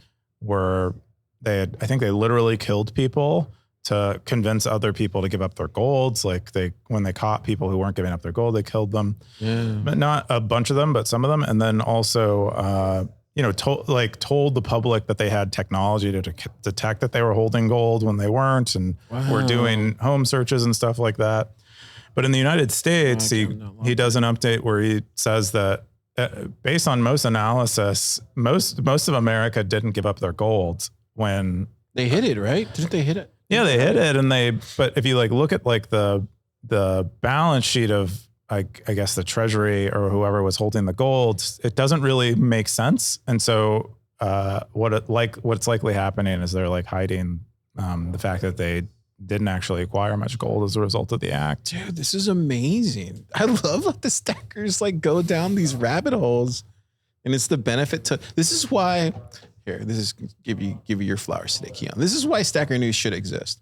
A: think they literally killed people to convince other people to give up their golds. Like when they caught people who weren't giving up their gold, they killed them. Yeah. But not a bunch of them, but some of them. And then also, told the public that they had technology to detect that they were holding gold when they weren't, and were doing home searches and stuff like that. But in the United States, he does an update where he says that based on most analysis, most of America didn't give up their gold when
B: they hit it, right? Didn't they hit it?
A: Yeah, they hit it, but if you like look at like the balance sheet of I guess the Treasury or whoever was holding the gold, it doesn't really make sense. And so what's likely happening is they're like hiding the fact that they didn't actually acquire much gold as a result of the act.
B: Dude, this is amazing. I love how the stackers like go down these rabbit holes, and it's the benefit to. This is why. Here, this is give you your flowers today, Keyan. This is why Stacker News should exist,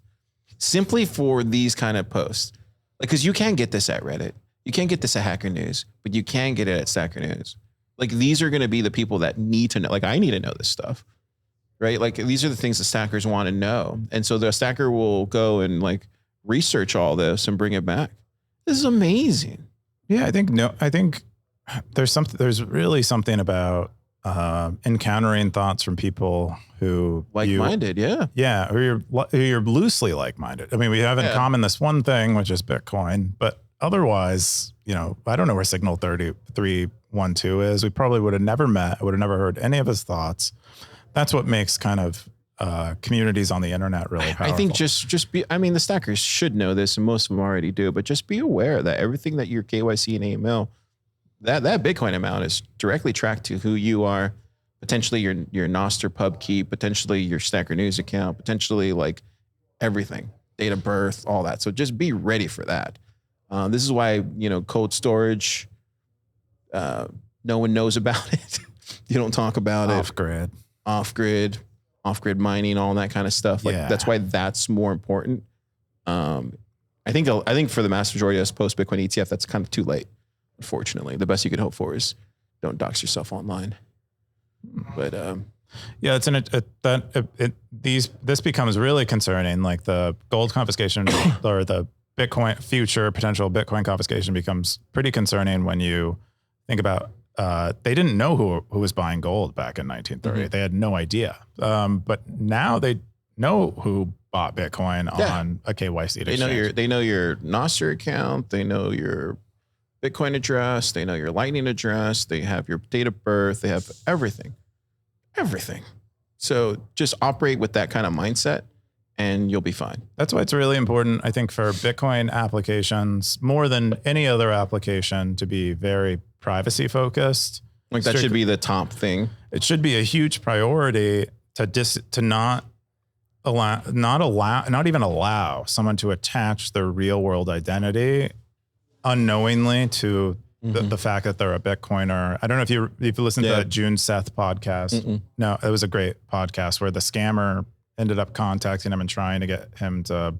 B: simply for these kind of posts. Like, because you can't get this at Reddit, you can't get this at Hacker News, but you can get it at Stacker News. Like, these are going to be the people that need to know. Like, I need to know this stuff. Right? Like, these are the things the stackers want to know. And so the stacker will go and like research all this and bring it back. This is amazing.
A: Yeah, I think there's really something about encountering thoughts from people who
B: like-minded,
A: who you're loosely like-minded. I mean, we have in common this one thing, which is Bitcoin, but otherwise, I don't know where Signal 3312 is. We probably would have never met. I would have never heard any of his thoughts. That's what makes kind of communities on the internet really powerful.
B: I think just be, I mean, the stackers should know this, and most of them already do, but just be aware that everything that your KYC and AML, that Bitcoin amount is directly tracked to who you are, potentially your Nostr pub key, potentially your Stacker News account, potentially like everything, date of birth, all that. So just be ready for that. This is why, cold storage, no one knows about it. You don't talk about it. Off-grid mining, all that kind of stuff. That's why that's more important. I think for the mass majority of us post Bitcoin ETF, that's kind of too late. Unfortunately, the best you could hope for is don't dox yourself online. But this becomes really concerning. Like the gold confiscation or the potential Bitcoin confiscation becomes pretty concerning when you think about they didn't know who was buying gold back in 1930. Mm-hmm. They had no idea. But now they know who bought Bitcoin on a KYC exchange. They know your Nostr account. They know your Bitcoin address. They know your Lightning address. They have your date of birth. They have everything. So just operate with that kind of mindset and you'll be fine.
A: That's why it's really important, I think, for Bitcoin applications, more than any other application, to be very privacy focused.
B: Like that should be the top thing.
A: It should be a huge priority to not even allow someone to attach their real world identity unknowingly to the fact that they're a Bitcoiner. I don't know if you listened to that June Seth podcast. Mm-mm. No, it was a great podcast where the scammer ended up contacting him and trying to get him to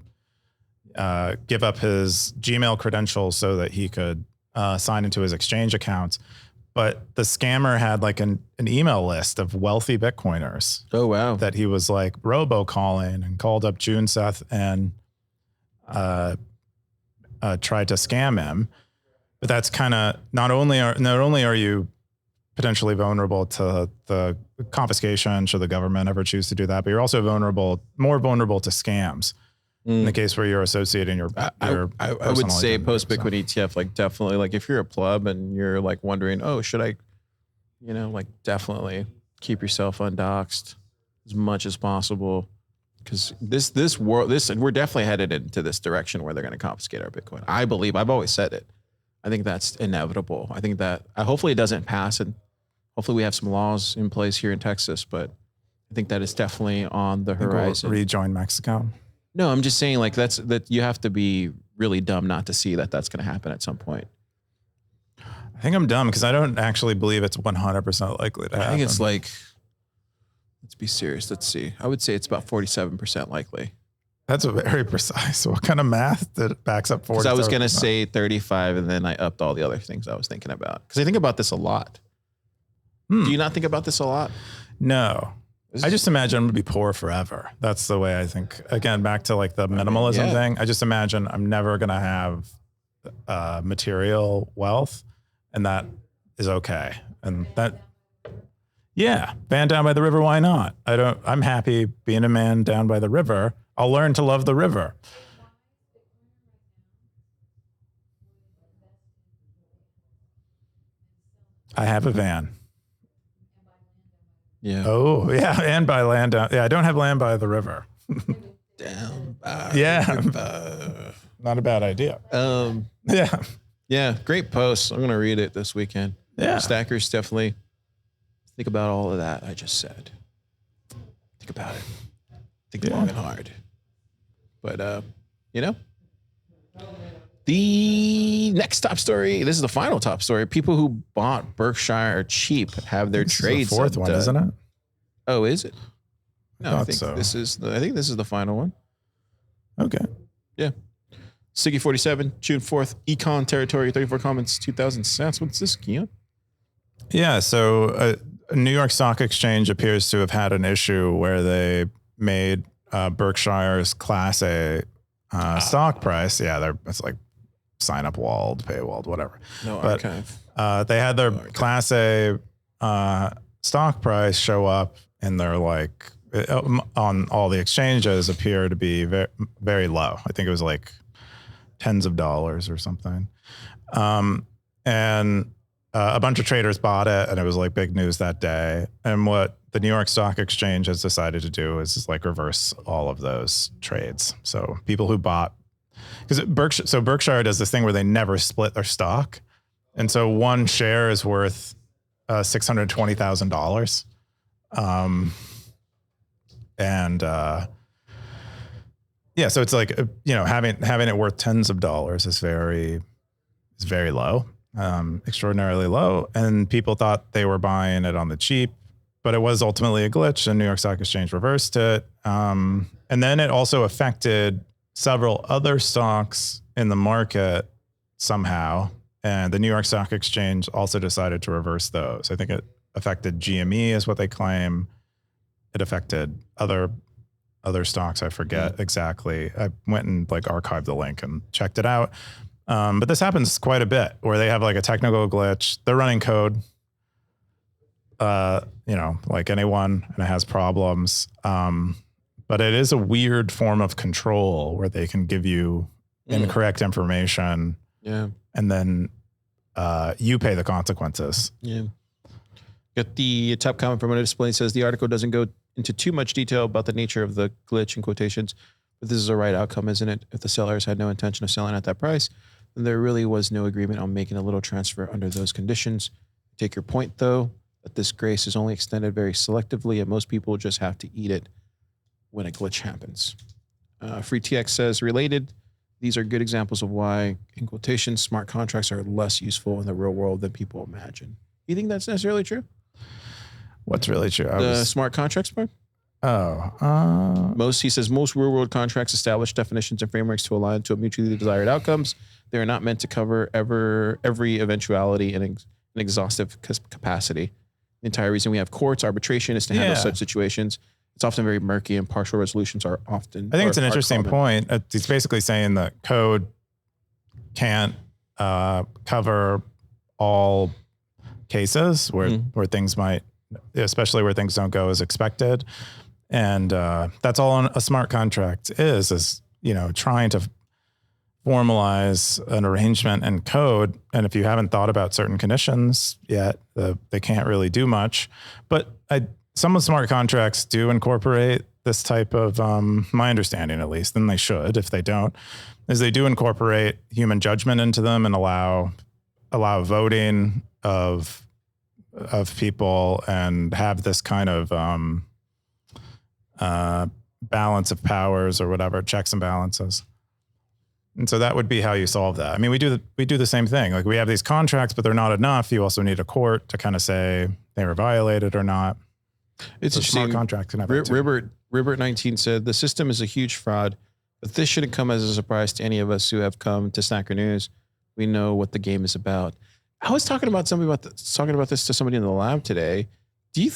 A: give up his Gmail credentials so that he could sign into his exchange accounts. But the scammer had like an email list of wealthy Bitcoiners.
B: Oh, wow.
A: That he was like robocalling and called up June Seth and tried to scam him. But that's kind of not only are you potentially vulnerable to the confiscation should the government ever choose to do that, but you're also more vulnerable to scams in the case where you're associating your
B: I would say post Bitcoin ETF, like definitely, like if you're a pleb and you're like wondering, oh, should I, like definitely keep yourself undoxed as much as possible. Because we're definitely headed into this direction where they're going to confiscate our Bitcoin. I believe, I've always said it. I think that's inevitable. I think that hopefully it doesn't pass, and hopefully we have some laws in place here in Texas, but I think that is definitely on the horizon.
A: We'll rejoin Mexico.
B: No, I'm just saying that you have to be really dumb not to see that that's going to happen at some point.
A: I think I'm dumb because I don't actually believe it's 100% likely to happen.
B: I think it's like, let's be serious. Let's see. I would say it's about 47% likely.
A: That's very precise. What kind of math that backs up 47%?
B: Because I was going to say 35 and then I upped all the other things I was thinking about. Because I think about this a lot. Do you not think about this a lot?
A: No. I just imagine I'm going to be poor forever. That's the way I think. Again, back to like the minimalism thing. I just imagine I'm never going to have material wealth, and that is okay. And that, man down by the river, why not? I'm happy being a man down by the river. I'll learn to love the river. I have a van.
B: Yeah.
A: Oh, yeah. And by land down. Yeah, I don't have land by the river.
B: Down by
A: the
B: river.
A: Not a bad idea.
B: Yeah. Yeah. Great post. I'm going to read it this weekend.
A: Yeah.
B: Stackers, definitely think about all of that I just said. Think about it. Think long and hard. But, the next top story, this is the final top story. People who bought Berkshire cheap have their trades.
A: The fourth one, isn't it?
B: Oh, is it? No, I think
A: so.
B: this is the final one.
A: Okay.
B: Yeah. Siggy 47, June 4th, Econ territory, 34 comments, 2,000 cents. What's this, Keyan?
A: Yeah. So New York Stock Exchange appears to have had an issue where they made Berkshire's Class A stock price. Yeah, it's like sign up walled, paywalled, whatever.
B: No archive.
A: They had their Class A stock price show up, and they're like on all the exchanges appear to be very, very low. I think it was like tens of dollars or something. And a bunch of traders bought it, and it was like big news that day. And what the New York Stock Exchange has decided to do is like reverse all of those trades. So people who bought, because Berkshire does this thing where they never split their stock. And so one share is worth $620,000. Yeah, so it's like, having it worth tens of dollars is very low, extraordinarily low. And people thought they were buying it on the cheap, but it was ultimately a glitch, and New York Stock Exchange reversed it. And then it also affected several other stocks in the market somehow. And the New York Stock Exchange also decided to reverse those. I think it affected GME is what they claim. It affected other stocks. I forget exactly. I went and like archived the link and checked it out. But this happens quite a bit where they have like a technical glitch. They're running code, like anyone, and it has problems. But it is a weird form of control where they can give you incorrect information.
B: Yeah.
A: And then you pay the consequences.
B: Yeah. Got the top comment from Display says the article doesn't go into too much detail about the nature of the glitch in quotations, but this is the right outcome, isn't it? If the sellers had no intention of selling at that price, then there really was no agreement on making a little transfer under those conditions. Take your point, though, that this grace is only extended very selectively, and most people just have to eat it when a glitch happens. Free TX says, related, these are good examples of why, in quotations, smart contracts are less useful in the real world than people imagine. You think that's necessarily true?
A: What's really true?
B: Smart contracts part?
A: Oh.
B: He says most real world contracts establish definitions and frameworks to align to mutually desired outcomes. They are not meant to cover every eventuality in an exhaustive capacity. The entire reason we have courts, arbitration, is to handle such situations. It's often very murky, and partial resolutions are often.
A: I think it's an interesting point. It's basically saying that code can't cover all cases where things might, especially where things don't go as expected. And that's all a smart contract is trying to formalize an arrangement in code. And if you haven't thought about certain conditions yet, they can't really do much. But some of smart contracts do incorporate this type of, my understanding at least, and they should, if they don't, is they do incorporate human judgment into them and allow voting of people and have this kind of balance of powers or whatever, checks and balances. And so that would be how you solve that. I mean, we do the same thing. Like we have these contracts, but they're not enough. You also need a court to kind of say they were violated or not.
B: It's
A: so
B: interesting.
A: Smart contract can have
B: Ribert 19 said the system is a huge fraud, but this shouldn't come as a surprise to any of us who have come to Snacker News. We know what the game is about. I was talking about this to somebody in the lab today. Do you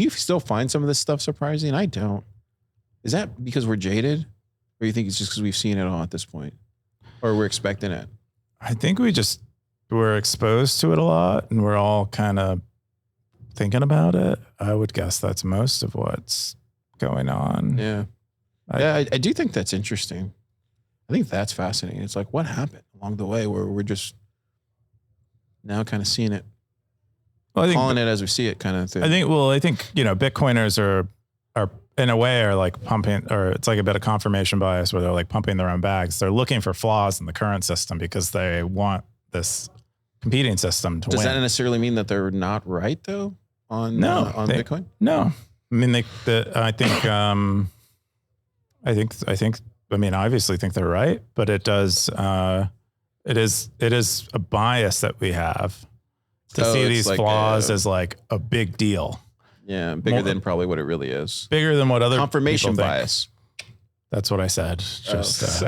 B: still find some of this stuff surprising? I don't. Is that because we're jaded, or you think it's just because we've seen it all at this point, or we're expecting it?
A: I think we're exposed to it a lot, and we're all kind of thinking about it. I would guess that's most of what's going on.
B: Yeah, I do think that's interesting. I think that's fascinating. It's like, what happened along the way where we're just now kind of seeing it, calling it as we see it, kind of thing. I think
A: Bitcoiners are in a way are like pumping, or it's like a bit of confirmation bias where they're like pumping their own bags. They're looking for flaws in the current system because they want this competing system to win.
B: Does that necessarily mean that they're not right though on Bitcoin?
A: No, I mean I obviously think they're right, but it does. It is a bias that we have to see these flaws as like a big deal.
B: Yeah, bigger than probably what it really is.
A: Bigger than what other
B: confirmation
A: people
B: bias.
A: Think. That's what I said just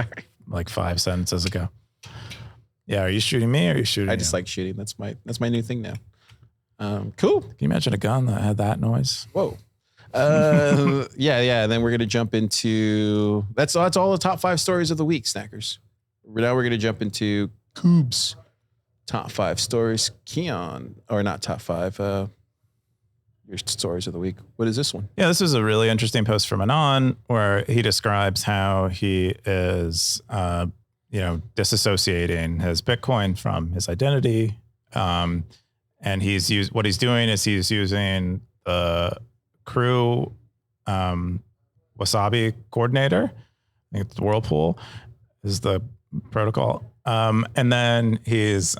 A: like 5 sentences ago. Yeah, are you shooting me or are you shooting?
B: I just like shooting. That's my new thing now. Cool. Can
A: you imagine a gun that had that noise?
B: Whoa. Yeah. And then we're gonna jump into that's all the top 5 stories of the week, Snackers. Now we're gonna jump into Coob's top 5 stories. Keyan, or not top 5, your stories of the week. What is this one?
A: Yeah, this is a really interesting post from Anon where he describes how he is, disassociating his Bitcoin from his identity. And what he's doing is he's using the Crew Wasabi coordinator. I think it's Whirlpool is the protocol. And then he's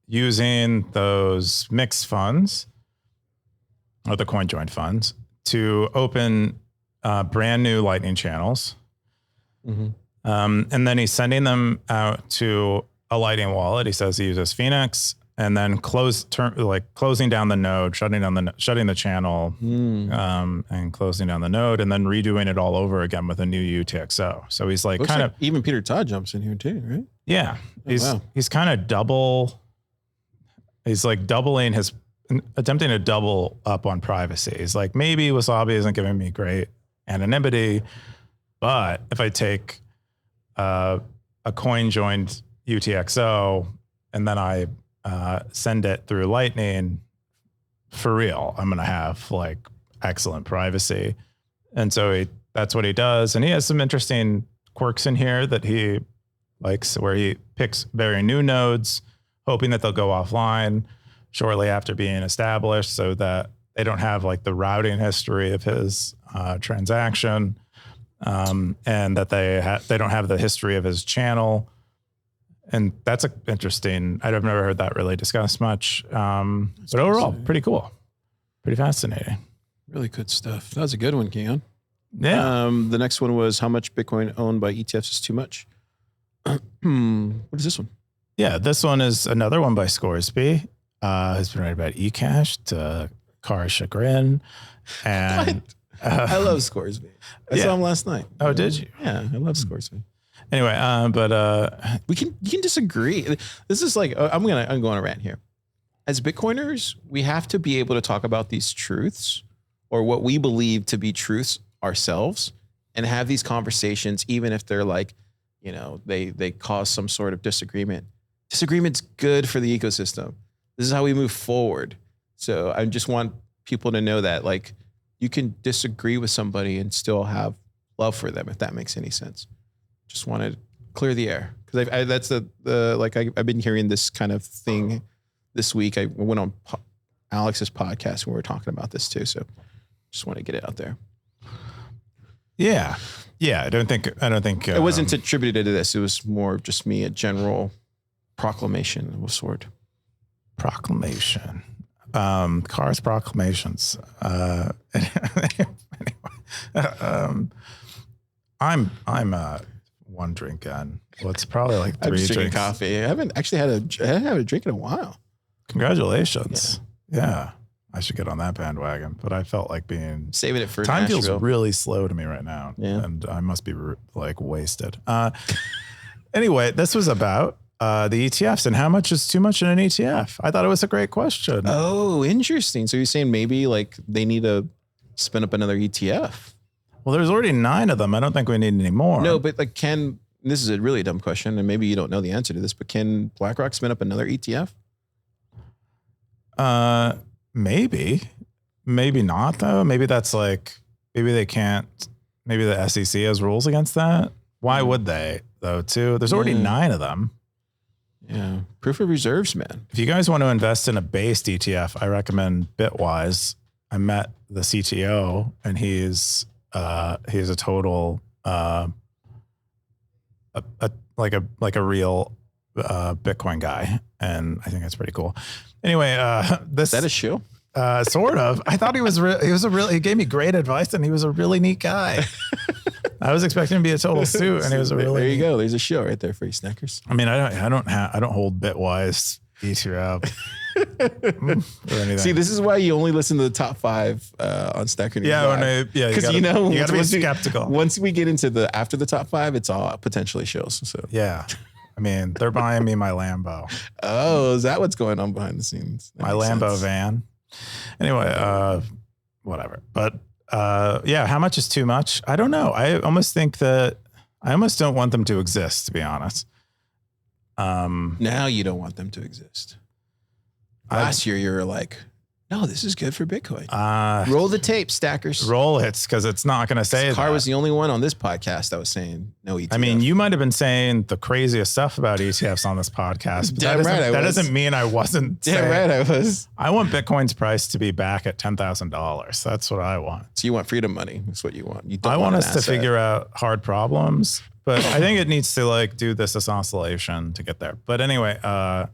A: using those mixed funds or the Coinjoin funds to open brand new Lightning channels. Mm-hmm. And then he's sending them out to a Lightning wallet. He says he uses Phoenix, and then closing down the node, shutting the channel, and closing down the node, and then redoing it all over again with a new UTXO. So he's like
B: even Peter Todd jumps in here too, right?
A: Yeah, he's kind of He's like attempting to double up on privacy. He's like, maybe Wasabi isn't giving me great anonymity, but if I take a coin-joined UTXO and then I send it through Lightning, for real, I'm going to have like excellent privacy. And so that's what he does. And he has some interesting quirks in here that he likes, where he picks very new nodes, hoping that they'll go offline shortly after being established, so that they don't have like the routing history of his transaction, and that they don't have the history of his channel. And that's interesting. I've never heard that really discussed much. But overall, pretty cool, pretty fascinating.
B: Really good stuff. That was a good one, Keyan.
A: Yeah.
B: The next one was how much Bitcoin owned by ETFs is too much. What is this one?
A: Yeah, this one is another one by Scoresby. Has been writing about Ecash to Car's chagrin. And
B: I love Scoresby. I saw him last night.
A: Oh, did you?
B: Yeah, I love Scoresby.
A: Anyway,
B: you can disagree. This is like I'm going on a rant here. As Bitcoiners, we have to be able to talk about these truths, or what we believe to be truths ourselves, and have these conversations, even if they're like, they cause some sort of disagreement. Disagreement's good for the ecosystem. This is how we move forward. So I just want people to know that, like, you can disagree with somebody and still have love for them, if that makes any sense. Just wanted to clear the air, because that's I've been hearing this kind of thing this week. I went on Alex's podcast and we were talking about this too. So just want to get it out there.
A: Yeah. I don't think
B: it wasn't attributed to this. It was more just me, a general proclamation of a sort.
A: Proclamation. Car's proclamations. I'm one drink in. Well, it's probably like 3 drinks.
B: Drinking coffee. I haven't actually had a drink in a while.
A: Congratulations. Yeah. I should get on that bandwagon, but I felt like
B: saving it for
A: time
B: Nashville.
A: Feels really slow to me right now.
B: Yeah.
A: And I must be like wasted. Anyway, this was about the ETFs and how much is too much in an ETF. I thought it was a great question.
B: Oh, interesting. So you're saying maybe like they need to spin up another ETF?
A: Well, there's already 9 of them. I don't think we need any more.
B: No, but like this is a really dumb question, and maybe you don't know the answer to this, but can BlackRock spin up another ETF?
A: Maybe not though. Maybe that's like, maybe they can't, maybe the SEC has rules against that. Why would they though too? There's already 9 of them.
B: Yeah. Proof of reserves, man.
A: If you guys want to invest in a based ETF, I recommend Bitwise. I met the CTO and he's a total, like a real, Bitcoin guy. And I think that's pretty cool. Anyway,
B: is that a shoe?
A: Sort of. I thought he gave me great advice and he was a really neat guy. I was expecting him to be a total suit, and he was a really.
B: There you go. There's a show right there for you, Snackers.
A: I mean, I don't hold Bitwise ETF or anything.
B: See, this is why you only listen to the top 5 on Stacker News.
A: Yeah, because
B: you
A: got to be skeptical.
B: Once we get into after the top 5, it's all potentially shows. So
A: yeah, I mean, they're buying me my Lambo.
B: Oh, is that what's going on behind the scenes?
A: My Lambo van. Anyway, whatever. But yeah, how much is too much? I don't know. I almost don't want them to exist, to be honest.
B: Now you don't want them to exist. Last year you were like, no, this is good for Bitcoin. Roll the tape, stackers.
A: Roll it, because it's not going to say that.
B: Car was the only one on this podcast that was saying no ETF.
A: I mean, you might have been saying the craziest stuff about ETFs on this podcast. But that doesn't mean I wasn't.
B: Damn right I was.
A: I want Bitcoin's price to be back at $10,000. That's what I want.
B: So you want freedom money. That's what you want. You don't
A: I want
B: an
A: us to
B: asset.
A: figure out hard problems, but I think it needs to like do this oscillation to get there. But anyway,
B: so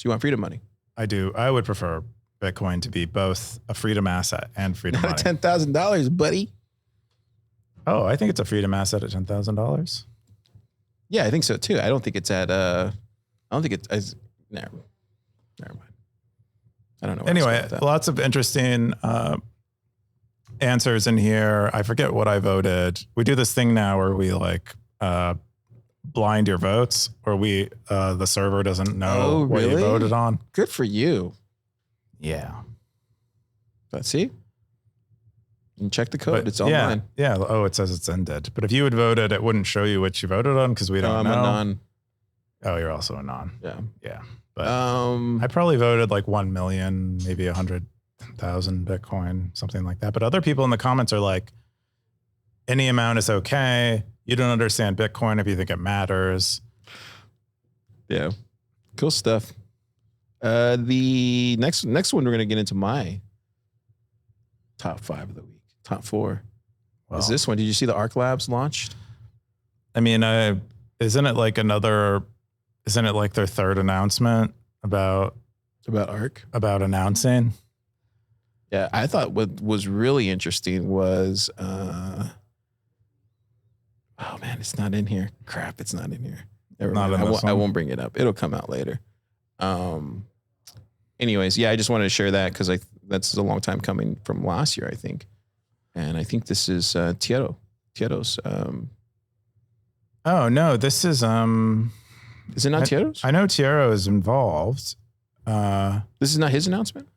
B: you want freedom money?
A: I do. I would prefer Bitcoin to be both a freedom asset and freedom money.
B: Not $10,000, buddy.
A: Oh, I think it's a freedom asset at $10,000.
B: Yeah, I think so too. I don't think it's at. I don't think it's. Never mind. I don't know.
A: Anyway, lots of interesting answers in here. I forget what I voted. We do this thing now where we like blind your votes, or the server doesn't know what you voted on.
B: Good for you.
A: Yeah.
B: Let's see. And check the code. It's online.
A: Yeah. Oh, it says it's ended. But if you had voted, it wouldn't show you what you voted on because we don't know.
B: I'm a non.
A: Oh, you're also a non.
B: Yeah.
A: Yeah. But I probably voted like 1 million, maybe 100,000 Bitcoin, something like that. But other people in the comments are like, any amount is okay. You don't understand Bitcoin if you think it matters.
B: Yeah. Cool stuff. The next one we're going to get into my top 5 of the week. Top 4 is this one. Did you see the Ark Labs launched?
A: I mean, isn't it like their third announcement about
B: Ark?
A: About announcing?
B: Yeah, I thought what was really interesting was, oh man, it's not in here. Crap, it's not in here. Never mind. I won't bring it up. It'll come out later. Anyways, yeah, I just wanted to share that because that's a long time coming from last year, I think. And I think this is Tiero's.
A: Oh no, this is
B: Is it not Tiero's?
A: I know Tiero is involved.
B: This is not his announcement?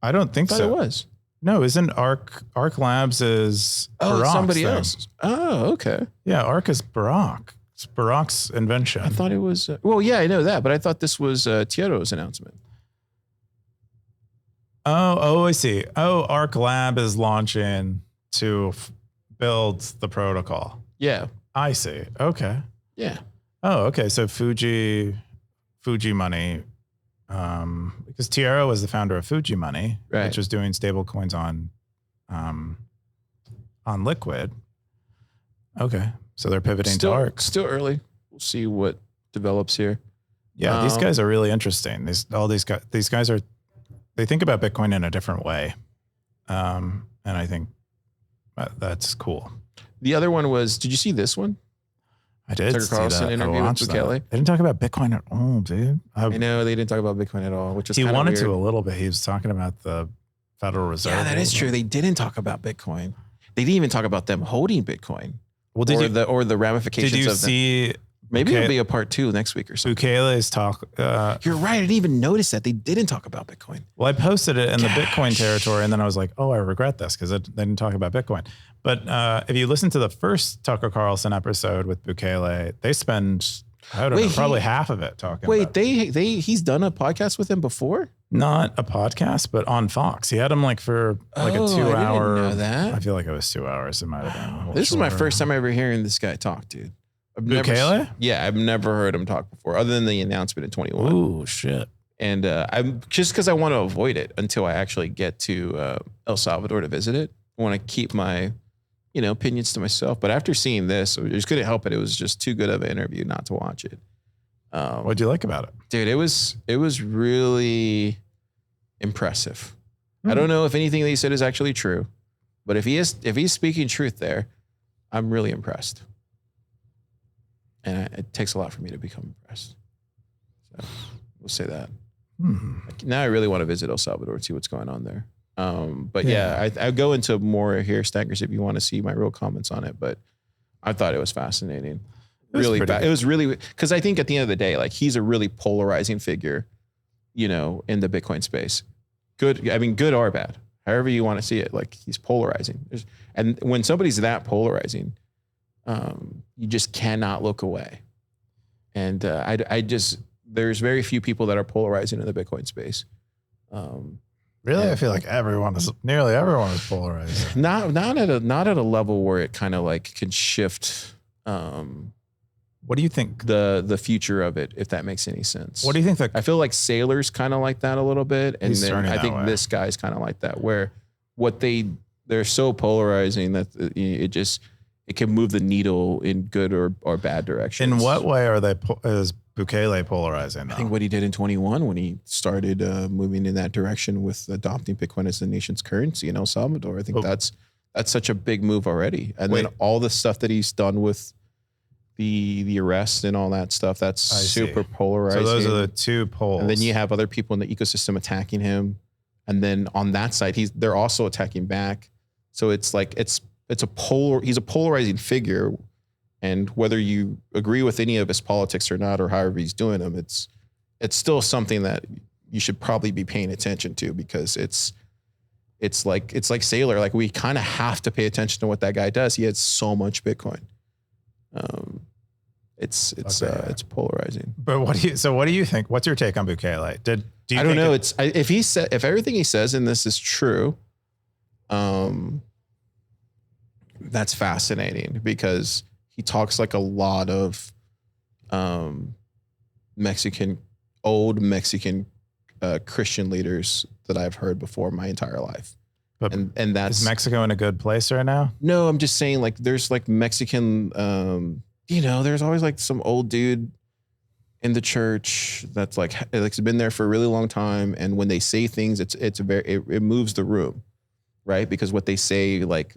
A: I don't think so.
B: It was.
A: No, isn't Ark Labs is Barack's
B: somebody
A: thing.
B: else. Oh, okay.
A: Yeah, Ark is Barack. It's Barack's invention.
B: I thought it was well, yeah, I know that, but I thought this was Tiero's announcement.
A: Oh, I see. Oh, Ark Lab is launching to build the protocol.
B: Yeah.
A: I see. Okay.
B: Yeah.
A: Oh, okay. So Fuji Money, because Tiero was the founder of Fuji Money,
B: right,
A: which was doing stable coins on Liquid. Okay. So they're pivoting to Ark.
B: Still early. We'll see what develops here.
A: Yeah, these guys are really interesting. These guys are, they think about Bitcoin in a different way. And I think that's cool.
B: The other one was, did you see this one?
A: I did.
B: Tucker Carlson interview with Bukele.
A: They didn't talk about Bitcoin at all, dude.
B: I know they didn't talk about Bitcoin at all, which is
A: he wanted
B: weird.
A: to a little bit. He was talking about the Federal Reserve.
B: Yeah, that is true. They didn't talk about Bitcoin. They didn't even talk about them holding Bitcoin.
A: Well,
B: or the ramifications of them.
A: Did you see?
B: Maybe it'll be a part 2 next week or something.
A: Bukele's talk.
B: You're right. I didn't even notice that they didn't talk about Bitcoin.
A: Well, I posted it in the Bitcoin territory, and then I was like, "Oh, I regret this because they didn't talk about Bitcoin." But if you listen to the first Tucker Carlson episode with Bukele, they spend probably half of it talking.
B: Wait, he's done a podcast with him before?
A: Not a podcast, but on Fox. He had him for a 2 hour.
B: I didn't know that.
A: I feel like it was 2 hours. It might have been.
B: This is my first time ever hearing this guy talk, dude.
A: Bukele?
B: Yeah, I've never heard him talk before, other than the announcement in 21.
A: Ooh, shit.
B: And I'm just because I want to avoid it until I actually get to El Salvador to visit it. I want to keep my, opinions to myself. But after seeing this, I just couldn't help it. It was just too good of an interview not to watch it.
A: What'd you like about it?
B: Dude, it was really impressive. I don't know if anything that he said is actually true, but if he's speaking truth there, I'm really impressed. And it takes a lot for me to become impressed. So we'll say that. Now I really want to visit El Salvador and see what's going on there. But I go into more here, Stackers, if you want to see my real comments on it. But I thought it was fascinating. Really bad. It was really, because I think at the end of the day, he's a really polarizing figure, in the Bitcoin space. Good or bad, however you want to see it. He's polarizing. And when somebody's that polarizing, you just cannot look away. And I just, there's very few people that are polarizing in the Bitcoin space.
A: Really, I feel like nearly everyone is polarized.
B: Not at a level where it kind of like can shift.
A: What do you think
B: the future of it, if that makes any sense?
A: What do you think that
B: I feel like Sailor's kind of like that a little bit, and
A: He's
B: then I think this guy's kind of like that, where they're so polarizing that it can move the needle in good or bad directions.
A: In what way is Bukele polarizing? Though?
B: I think what he did in 21 when he started moving in that direction with adopting Bitcoin as the nation's currency in El Salvador. I think that's such a big move already. And then all the stuff that he's done with the arrest and all that stuff, that's super polarizing.
A: So those are the two poles.
B: And then you have other people in the ecosystem attacking him. And then on that side, they're also attacking back. So it's like he's a polarizing figure. And whether you agree with any of his politics or not, or however he's doing them, it's still something that you should probably be paying attention to, because it's like Sailor. Like, we kind of have to pay attention to what that guy does. He had so much Bitcoin. It's polarizing.
A: But what do you think? What's your take on Bukele?
B: I don't know. If everything he says in this is true, that's fascinating, because he talks like a lot of old Mexican Christian leaders that I've heard before my entire life.
A: But
B: and that's
A: is Mexico in a good place right now?
B: No, I'm just saying, like, there's like Mexican, there's always like some old dude in the church that's like been there for a really long time. And when they say things, it moves the room, right? Because what they say, like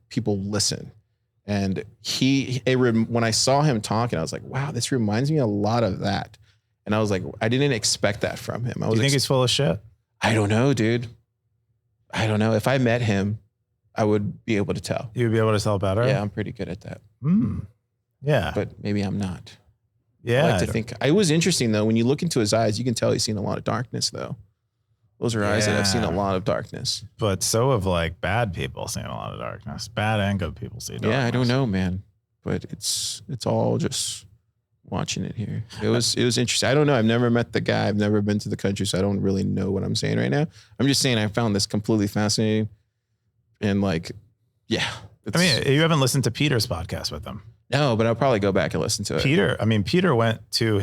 B: people listen. And when I saw him talking, I was like, wow, this reminds me a lot of that. And I was like, I didn't expect that from him.
A: Do you think he's full of shit?
B: I don't know, dude. I don't know. If I met him, I would be able to tell.
A: You would be able to tell better?
B: Yeah, I'm pretty good at that.
A: Yeah.
B: But maybe I'm not.
A: Yeah.
B: I like to think. It was interesting, though. When you look into his eyes, you can tell he's seen a lot of darkness, though. Those are eyes that have seen a lot of darkness.
A: But so have like bad people seen a lot of darkness. Bad and good people see darkness.
B: Yeah, I don't know, man. But it's all just watching it here. It was interesting. I don't know. I've never met the guy. I've never been to the country, so I don't really know what I'm saying right now. I'm just saying I found this completely fascinating. And like, yeah.
A: I mean, you haven't listened to Peter's podcast with him.
B: No, but I'll probably go back and listen to it.
A: Peter went to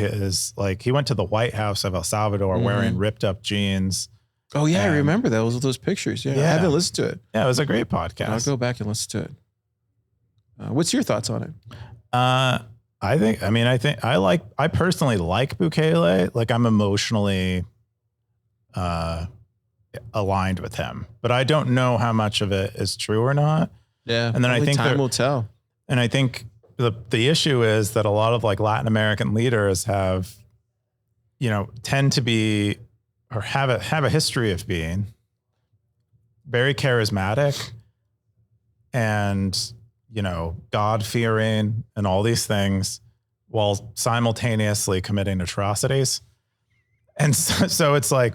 A: he went to the White House of El Salvador wearing ripped up jeans.
B: Oh yeah, I remember those pictures. Yeah, I haven't listened to it.
A: Yeah, it was a great podcast.
B: I'll go back and listen to it. What's your thoughts on it?
A: I personally like Bukele. Like, I'm emotionally aligned with him, but I don't know how much of it is true or not.
B: Yeah.
A: And then I think
B: time will tell.
A: And I think the issue is that a lot of like Latin American leaders tend to be, or have a history of being very charismatic and, God-fearing and all these things, while simultaneously committing atrocities. And so it's like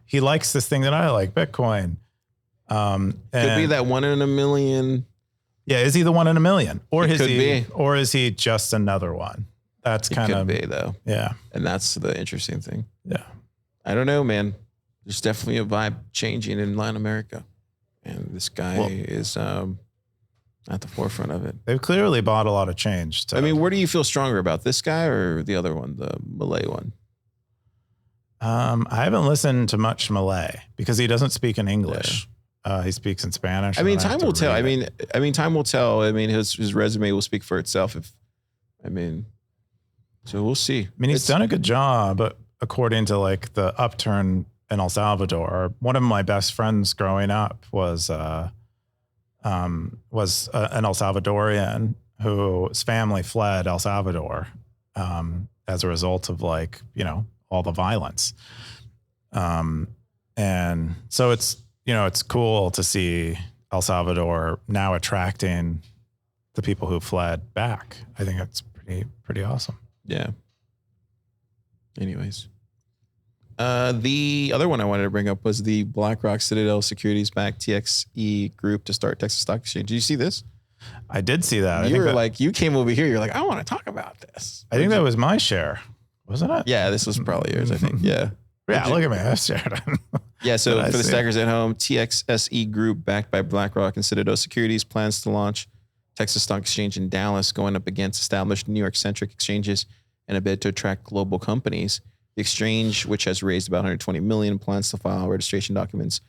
A: he likes this thing that I like, Bitcoin.
B: Could be that 1 in a million.
A: Yeah, is he the 1 in a million, or is he just another one? That's kind of
B: could be, though.
A: Yeah,
B: and that's the interesting thing.
A: Yeah,
B: I don't know, man. There's definitely a vibe changing in Latin America, and this guy is at the forefront of it.
A: They've clearly bought a lot of change.
B: I mean, where do you feel stronger about, this guy or the other one, the Malay one?
A: I haven't listened to much Malay because he doesn't speak in English. Yeah. He speaks in Spanish.
B: I mean, time will tell. I mean, time will tell. I mean, his resume will speak for itself. So we'll see.
A: I mean, he's done a good job, but according to like the upturn in El Salvador, one of my best friends growing up was an El Salvadorian whose family fled El Salvador as a result of all the violence. And so it's cool to see El Salvador now attracting the people who fled back. I think it's pretty awesome.
B: Yeah. Anyways. The other one I wanted to bring up was the BlackRock Citadel Securities-backed TXSE group to start Texas Stock Exchange. Did you see this?
A: I did see that.
B: You were like, you came over here. You're like, I want to talk about this.
A: I think that was my share, wasn't it?
B: Yeah, this was probably yours, I think. Yeah.
A: Yeah, look at me. I shared it.
B: Yeah, so for the stackers at home, TXSE Group, backed by BlackRock and Citadel Securities, plans to launch Texas Stock Exchange in Dallas, going up against established New York-centric exchanges in a bid to attract global companies. The exchange, which has raised about $120 million, plans to file registration documents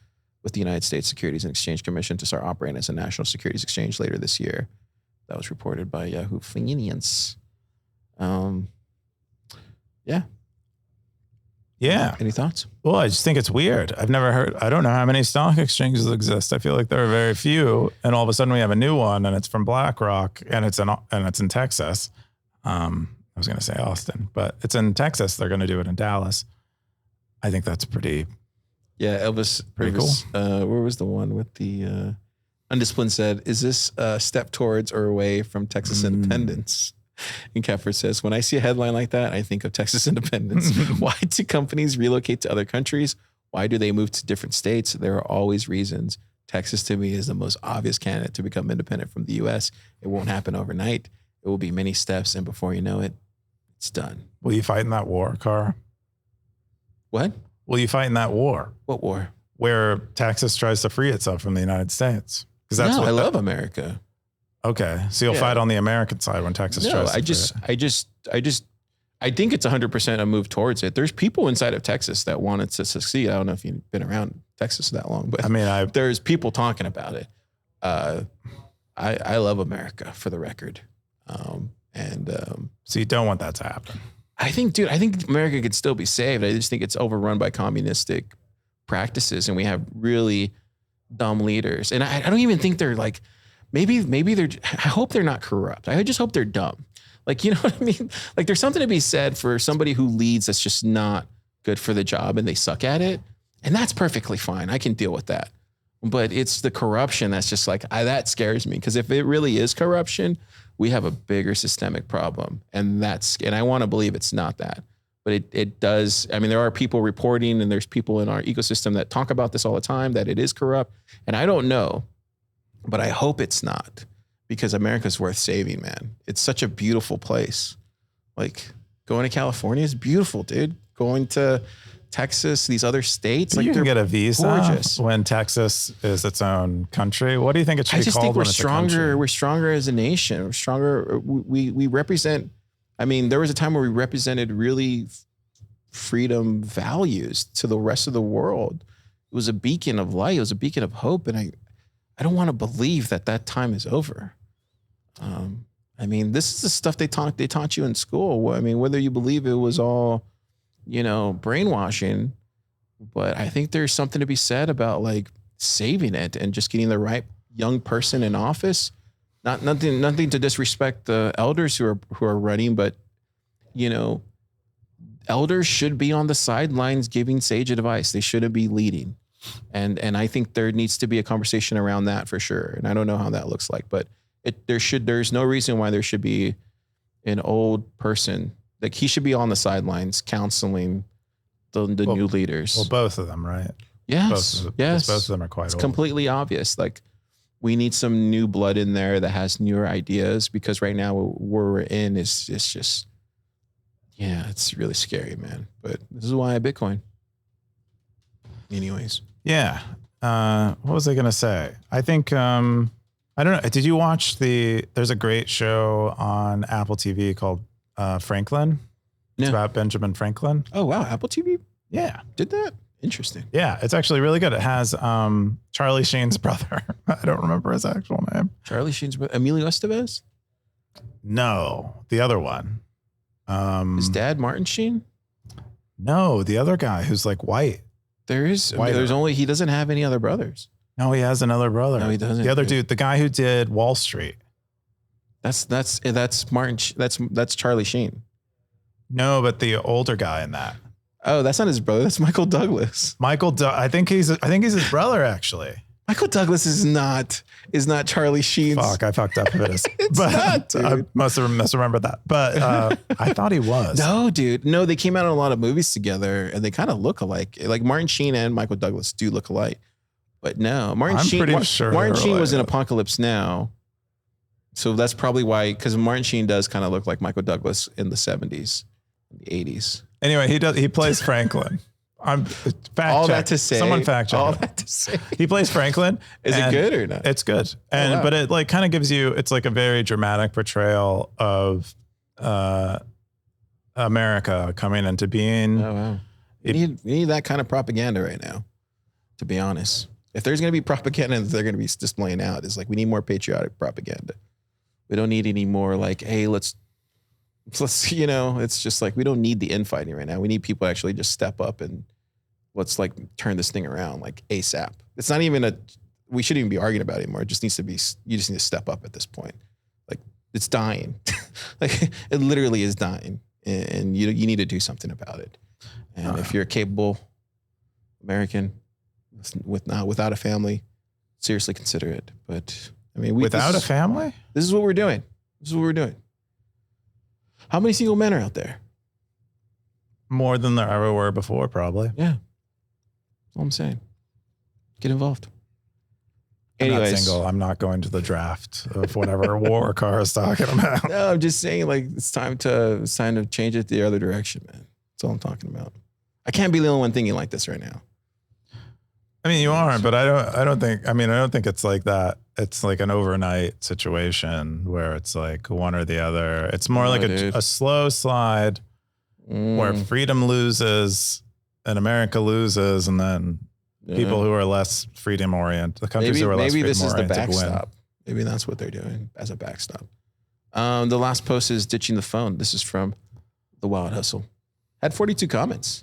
B: with the United States Securities and Exchange Commission to start operating as a national securities exchange later this year. That was reported by Yahoo Finance. Yeah.
A: Yeah.
B: Any thoughts?
A: Well, I just think it's weird. I've never heard, I don't know how many stock exchanges exist. I feel like there are very few. And all of a sudden we have a new one and it's from BlackRock and it's in Texas. I was going to say Austin, but it's in Texas. They're going to do it in Dallas. I think that's pretty.
B: Yeah. Elvis.
A: Pretty cool.
B: Where was the one with the Undisciplined said, is this a step towards or away from Texas independence? And Keffer says, when I see a headline like that, I think of Texas independence. Why do companies relocate to other countries? Why do they move to different states? There are always reasons. Texas to me is the most obvious candidate to become independent from the U.S. It won't happen overnight. It will be many steps. And before you know it, it's done.
A: Will you fight in that war, Car?
B: What?
A: Will you fight in that war?
B: What war?
A: Where Texas tries to free itself from the United States? Because that's
B: I love America.
A: Okay. So you'll fight on the American side when Texas tries to
B: I think it's 100% a move towards it. There's people inside of Texas that want it to succeed. I don't know if you've been around Texas that long, but I mean, there's people talking about it. I love America, for the record.
A: So you don't want that to happen.
B: I think America could still be saved. I just think it's overrun by communistic practices and we have really dumb leaders. And I don't even think they're like, maybe they're, I hope they're not corrupt. I just hope they're dumb. Like, you know what I mean? Like there's something to be said for somebody who leads that's just not good for the job and they suck at it. And that's perfectly fine. I can deal with that. But it's the corruption that's just like, that scares me. Because if it really is corruption, we have a bigger systemic problem. And I want to believe it's not that. But it does. I mean, there are people reporting and there's people in our ecosystem that talk about this all the time, that it is corrupt. And I don't know, but I hope it's not, because America's worth saving, man. It's such a beautiful place. Like going to California is beautiful, dude. Going to Texas, these other states,
A: like you can get a visa
B: gorgeous.
A: When Texas is its own country. What do you think it should be called? I just think
B: we're stronger. We're stronger as a nation. We're stronger. We represent. I mean, there was a time where we represented really freedom values to the rest of the world. It was a beacon of light. It was a beacon of hope. And I don't want to believe that time is over. I mean, this is the stuff they taught you in school. I mean, whether you believe it was all, brainwashing, but I think there's something to be said about like saving it and just getting the right young person in office. Nothing to disrespect the elders who are running, but elders should be on the sidelines giving sage advice. They shouldn't be leading. And I think there needs to be a conversation around that for sure. And I don't know how that looks like, but there's no reason why there should be an old person. Like he should be on the sidelines counseling the new leaders.
A: Well, both of them, right?
B: Yes.
A: Both of them are quite old.
B: It's completely obvious. Like we need some new blood in there that has newer ideas, because right now where we're in is just, it's really scary, man. But this is why I Bitcoin. Anyways.
A: Yeah. What was I going to say? I think, I don't know. Did you watch there's a great show on Apple TV called Franklin.
B: No.
A: It's about Benjamin Franklin.
B: Oh, wow. Apple TV?
A: Yeah.
B: Did that? Interesting.
A: Yeah. It's actually really good. It has Charlie Sheen's brother. I don't remember his actual name.
B: Charlie Sheen's brother? Emilio Estevez?
A: No, the other one.
B: His dad, Martin Sheen?
A: No, the other guy who's like white.
B: He doesn't have any other brothers.
A: No, he has another brother.
B: No, he doesn't.
A: The other dude, the guy who did Wall Street.
B: That's Martin. That's Charlie Sheen.
A: No, but the older guy in that.
B: Oh, that's not his brother. That's Michael Douglas.
A: I think he's his brother actually.
B: Michael Douglas is not Charlie Sheen's.
A: Fuck, I fucked up if it is.
B: It's not, dude.
A: I must have misremembered that. But I thought he was.
B: No, dude. No, they came out in a lot of movies together and they kind of look alike. Like Martin Sheen and Michael Douglas do look alike. But no, Martin Sheen was in Apocalypse Now. So that's probably why, because Martin Sheen does kind of look like Michael Douglas in the 70s, the 80s.
A: Anyway, he plays Franklin. I'm fact
B: All
A: check.
B: that to say.
A: Someone fact check.
B: All
A: it.
B: that to say.
A: He plays Franklin.
B: Is it good or not?
A: It's good. And
B: wow.
A: but it like kind of gives you, it's like a very dramatic portrayal of America coming into being.
B: Oh wow. We need that kind of propaganda right now, to be honest. If there's going to be propaganda that they're going to be displaying out, it's like we need more patriotic propaganda. We don't need any more like, hey, let's it's just like we don't need the infighting right now. We need people to actually just step up and let's like turn this thing around like ASAP. It's not even we shouldn't even be arguing about it anymore. It just needs to be, you just need to step up at this point. Like it's dying. Like it literally is dying and you need to do something about it. And if you're a capable American without a family, seriously consider it. But I mean,
A: without a family,
B: this is what we're doing. This is what we're doing. How many single men are out there?
A: more than there ever were before, probably.
B: Yeah, that's all I'm saying. Get involved.
A: I'm
B: Anyways,
A: not single. I'm not going to the draft of whatever war Car is talking about.
B: no, I'm just saying, like it's time to change it the other direction, man. That's all I'm talking about. I can't be the only one thinking like this right now.
A: I mean, you are, but I don't think it's like that. It's like an overnight situation where it's like one or the other. It's more like a slow slide where freedom loses and America loses, and then people who are less freedom oriented, the countries who are less freedom oriented,
B: maybe this is the backstop. Maybe that's what they're doing as a backstop. The last post is ditching the phone. This is from The Wild Hustle. Had 42 comments.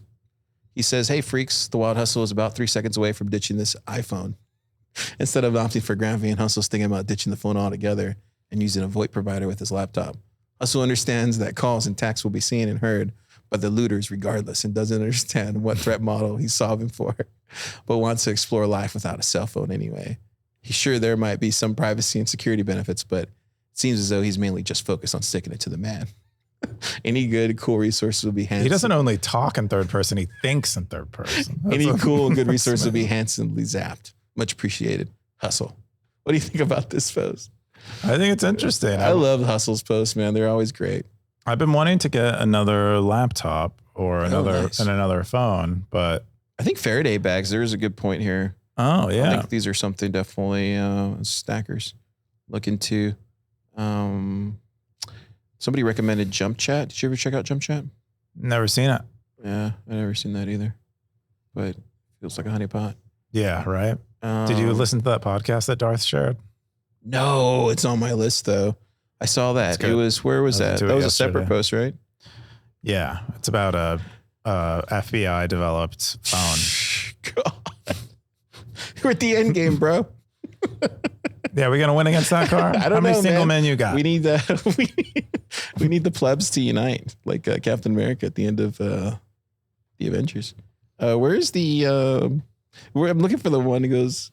B: He says, "Hey freaks, The Wild Hustle is about 3 seconds away from ditching this iPhone. Instead of opting for Grammy and Hustle's thinking about ditching the phone altogether and using a VoIP provider with his laptop. Hustle understands that calls and texts will be seen and heard by the looters regardless and doesn't understand what threat model he's solving for, but wants to explore life without a cell phone anyway. He's sure there might be some privacy and security benefits, but it seems as though he's mainly just focused on sticking it to the man. Any good, cool resources will be handsome.
A: He doesn't only talk in third person, he thinks in third person.
B: Any cool and good resources will be handsomely zapped. Much appreciated. Hustle." What do you think about this post?
A: I think it's interesting.
B: I love Hustle's posts, man. They're always great.
A: I've been wanting to get another laptop or another phone, but
B: I think Faraday bags, there is a good point here.
A: Oh, yeah.
B: I think these are something definitely stackers look into. Somebody recommended Jump Chat. Did you ever check out Jump Chat?
A: Never seen it.
B: Yeah, I never seen that either. But it feels like a honeypot.
A: Yeah, right. Did you listen to that podcast that Darth shared?
B: No, it's on my list though. I saw that. It was, where was that? That was a separate post, right?
A: Yeah, it's about a FBI developed phone.
B: God. We're at the end game, bro.
A: Yeah, we gonna win against that car?
B: I don't know.
A: How many single
B: man.
A: men you got?
B: We need we need the plebs to unite, like Captain America at the end of the Avengers. Where's the? I'm looking for the one. He goes.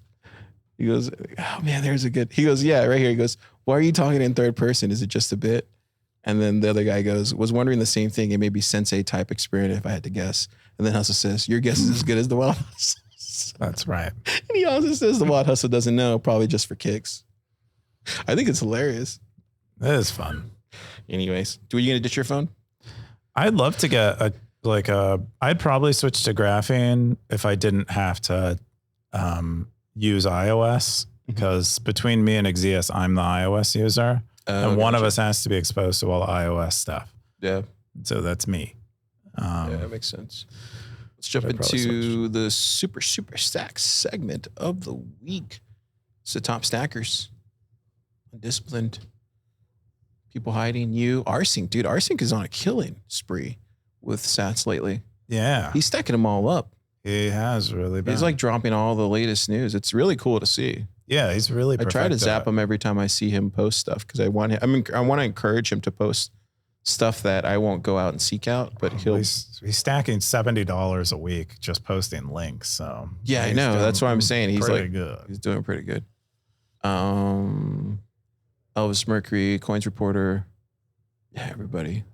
B: Oh man, there's a good. He goes, yeah, right here. He goes, "Why are you talking in third person? Is it just a bit?" And then the other guy goes, "Was wondering the same thing. It may be Sensei type experience if I had to guess." And then Hustle says, "Your guess is as good as the Wild Hustle."
A: That's right.
B: And he also says the Wild Hustle doesn't know, probably just for kicks. I think it's hilarious.
A: It is fun.
B: Anyways, are you gonna ditch your phone?
A: I'd love to get I'd probably switch to graphene if I didn't have to use iOS, because between me and Exius, I'm the iOS user, and one of us has to be exposed to all the iOS stuff.
B: Yeah.
A: So that's me.
B: Yeah, that makes sense. Let's jump into the super stack segment of the week. It's the top stackers. Undisciplined. People hiding. Rsync. Dude, Rsync is on a killing spree with sats lately.
A: Yeah.
B: He's stacking them all up.
A: He has really been.
B: He's like dropping all the latest news. It's really cool to see.
A: Yeah, he's really
B: I try to zap him every time I see him post stuff because I want to encourage him to post stuff that I won't go out and seek out, but
A: he's stacking $70 a week just posting links. So
B: yeah, I know. That's what I'm saying. He's like
A: good.
B: He's doing pretty good. Elvis Mercury, Coins Reporter, yeah, everybody.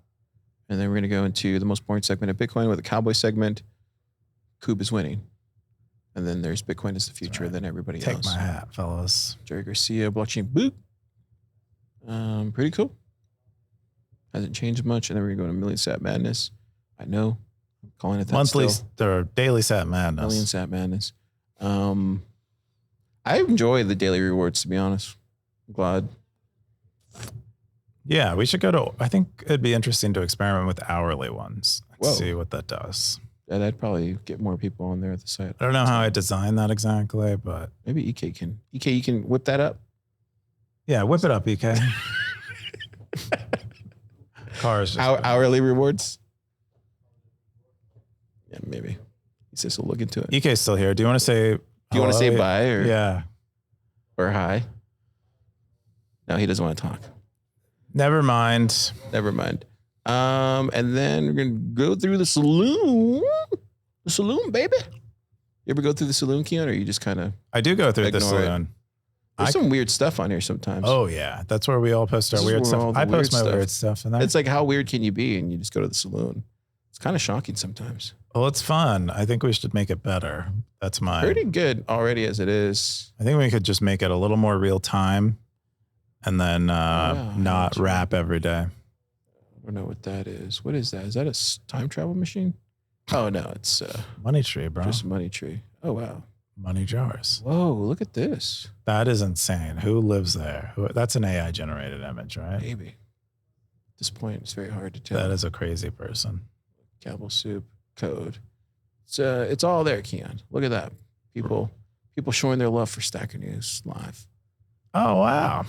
B: And then we're gonna go into the most boring segment of Bitcoin with a cowboy segment. Coob is winning. And then there's Bitcoin is the future, and then everybody else.
A: Take my hat, fellas.
B: Jerry Garcia, blockchain boot. Pretty cool. Hasn't changed much. And then we're going to Million Sat Madness. I know. I'm calling it that
A: Monthly
B: still.
A: or daily Sat Madness.
B: Million Sat Madness. I enjoy the daily rewards, to be honest. I'm glad.
A: Yeah, we should go to, I think it'd be interesting to experiment with hourly ones and
B: Whoa.
A: see what that does.
B: Yeah, that'd probably get more people on there at the site.
A: I don't know how I designed that exactly, but.
B: Maybe EK can. EK, you can whip that up?
A: Yeah, whip it up, EK. Cars.
B: Hourly rewards? Yeah, maybe. He says he'll look into it.
A: EK's still here. Do you want to say
B: Do you want to say bye or,
A: Yeah.
B: or hi? No, he doesn't want to talk.
A: Never mind.
B: Never mind. And then we're going to go through the saloon. The saloon, baby. You ever go through the saloon, Keyan, or you just kind of
A: I do go through the
B: ignore it?
A: saloon.
B: There's some weird stuff on here sometimes.
A: Oh, yeah. That's where we all post our
B: This is
A: weird
B: where all
A: stuff.
B: the
A: I post
B: weird
A: my
B: stuff.
A: weird stuff in there.
B: It's like, how weird can you be? And you just go to the saloon. It's kind of shocking sometimes.
A: Well, it's fun. I think we should make it better. That's mine.
B: Pretty good already as it is.
A: I think we could just make it a little more real time and then not rap every day.
B: I don't know what that is. What is that? Is that a time travel machine? Oh, no. It's
A: Money tree, bro.
B: just a money tree. Oh, wow.
A: Money jars.
B: Whoa, look at this.
A: That is insane. Who lives there? That's an AI generated image, right?
B: Maybe. At this point, it's very hard to tell.
A: That is a crazy person.
B: Campbell soup code. It's all there, Keyan. Look at that. People showing their love for Stacker News live.
A: Oh, wow.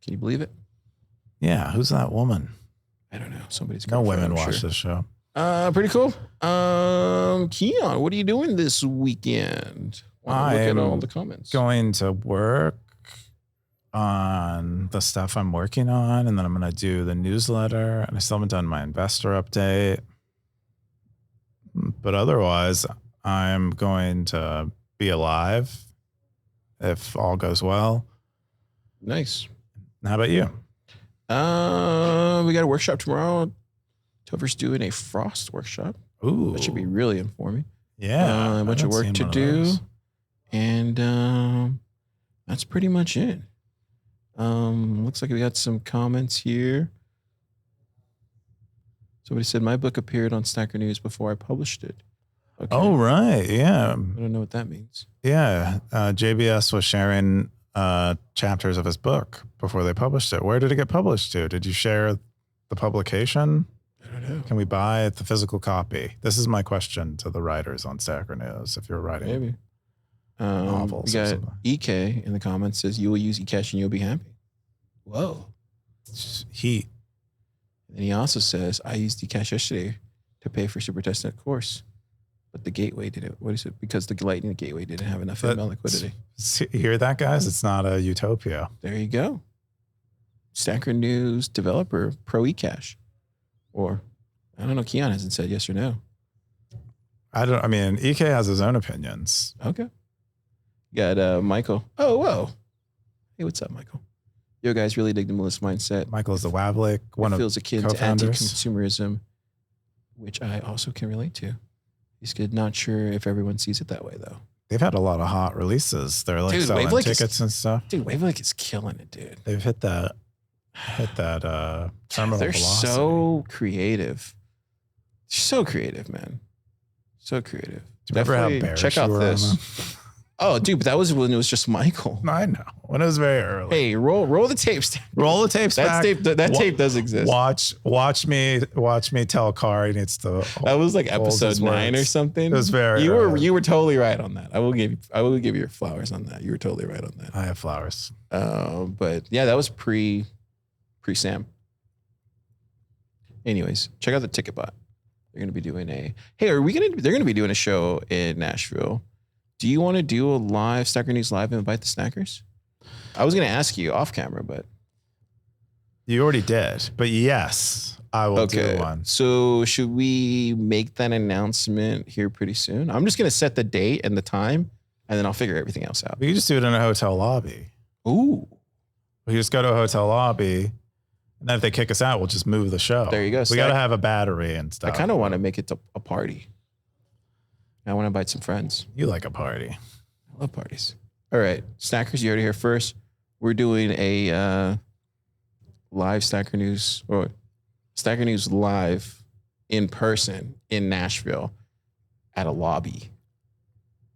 B: Can you believe it?
A: Yeah. Who's that woman?
B: I don't know. Somebody's
A: No
B: girlfriend,
A: women
B: I'm
A: watch
B: sure.
A: this show.
B: Pretty cool. Keyan, what are you doing this weekend? Look at all the comments.
A: Going to work on the stuff I'm working on, and then I'm going to do the newsletter, and I still haven't done my investor update. But otherwise, I'm going to be alive if all goes well.
B: Nice.
A: How about you?
B: We got a workshop tomorrow. Tover's doing a frost workshop.
A: Ooh.
B: That should be really informing.
A: Yeah.
B: A bunch of work to do. And that's pretty much it. Looks like we got some comments here. Somebody said my book appeared on Stacker News before I published it. Okay.
A: Oh, right. Yeah.
B: I don't know what that means.
A: Yeah. JBS was sharing chapters of his book before they published it. Where did it get published to? Did you share the publication?
B: I don't know.
A: Can we buy the physical copy? This is my question to the writers on Stacker News. If you're writing
B: Maybe.
A: novels
B: We
A: or
B: got
A: something.
B: EK in the comments says you will use Ecash and you'll be happy. Whoa.
A: Heat.
B: And he also says, I used Ecash yesterday to pay for Super Testnet course, but the gateway didn't. What is it? Because the Lightning gateway didn't have enough ML liquidity.
A: Hear that, guys? It's not a utopia.
B: There you go. Stacker News developer, pro Ecash. Or, I don't know, Keyan hasn't said yes or no.
A: I mean, EK has his own opinions.
B: Okay. Got Michael. Oh, whoa. Hey, what's up, Michael? Yo, guys, really dig the minimalist mindset.
A: Michael is the Wavlik, one
B: It
A: of
B: feels akin to
A: co-founders.
B: anti-consumerism, which I also can relate to. He's good. Not sure if everyone sees it that way, though.
A: They've had a lot of hot releases. They're like
B: Dude,
A: selling
B: Wavelijk is-
A: tickets and stuff.
B: Dude, Wavelijk is killing it, dude.
A: They've hit that terminal
B: They're
A: velocity.
B: so creative. So creative, man. So creative.
A: Do you remember how
B: Definitely
A: bearish
B: check out
A: you were on
B: this.
A: them?
B: Oh, dude, but that was when it was just Michael.
A: I know. When it was very early.
B: Hey, roll the tapes.
A: Roll the tapes back.
B: That tape does exist.
A: Watch me tell Car he needs to.
B: That was like
A: hold
B: episode
A: his
B: 9 or
A: words.
B: something.
A: It was very
B: You
A: early.
B: were totally right on that. I will give you your flowers on that. You were totally right on that.
A: I have flowers.
B: But yeah, that was pre Sam. Anyways, check out the Ticket Bot. They're gonna be doing they're gonna be doing a show in Nashville. Do you want to do a live Stacker News Live and invite the snackers? I was gonna ask you off camera, but
A: You already did, but yes, I will do one.
B: So should we make that announcement here pretty soon? I'm just gonna set the date and the time, and then I'll figure everything else out.
A: We can just do it in a hotel lobby.
B: Ooh,
A: We just go to a hotel lobby, and then if they kick us out, we'll just move the show.
B: There you go.
A: We
B: So
A: got to
B: I-
A: have a battery and stuff.
B: I kind of want to make it a party. I want to invite some friends.
A: You like a party.
B: I love parties. All right, snackers, you heard it here first. We're doing a live Stacker News or Stacker News live in person in Nashville at a lobby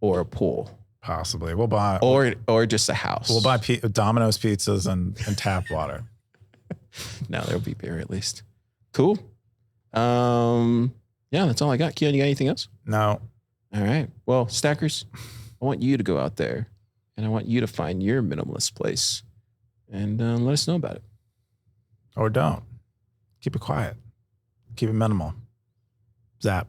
B: or a pool.
A: Possibly. We'll buy
B: or just a house.
A: We'll buy Domino's pizzas and tap water.
B: No, there'll be beer at least. Cool. Yeah, that's all I got. Keyan, you got anything else?
A: No.
B: All right. Well, Stackers, I want you to go out there and I want you to find your minimalist place and let us know about it.
A: Or don't. Keep it quiet. Keep it minimal. Zap.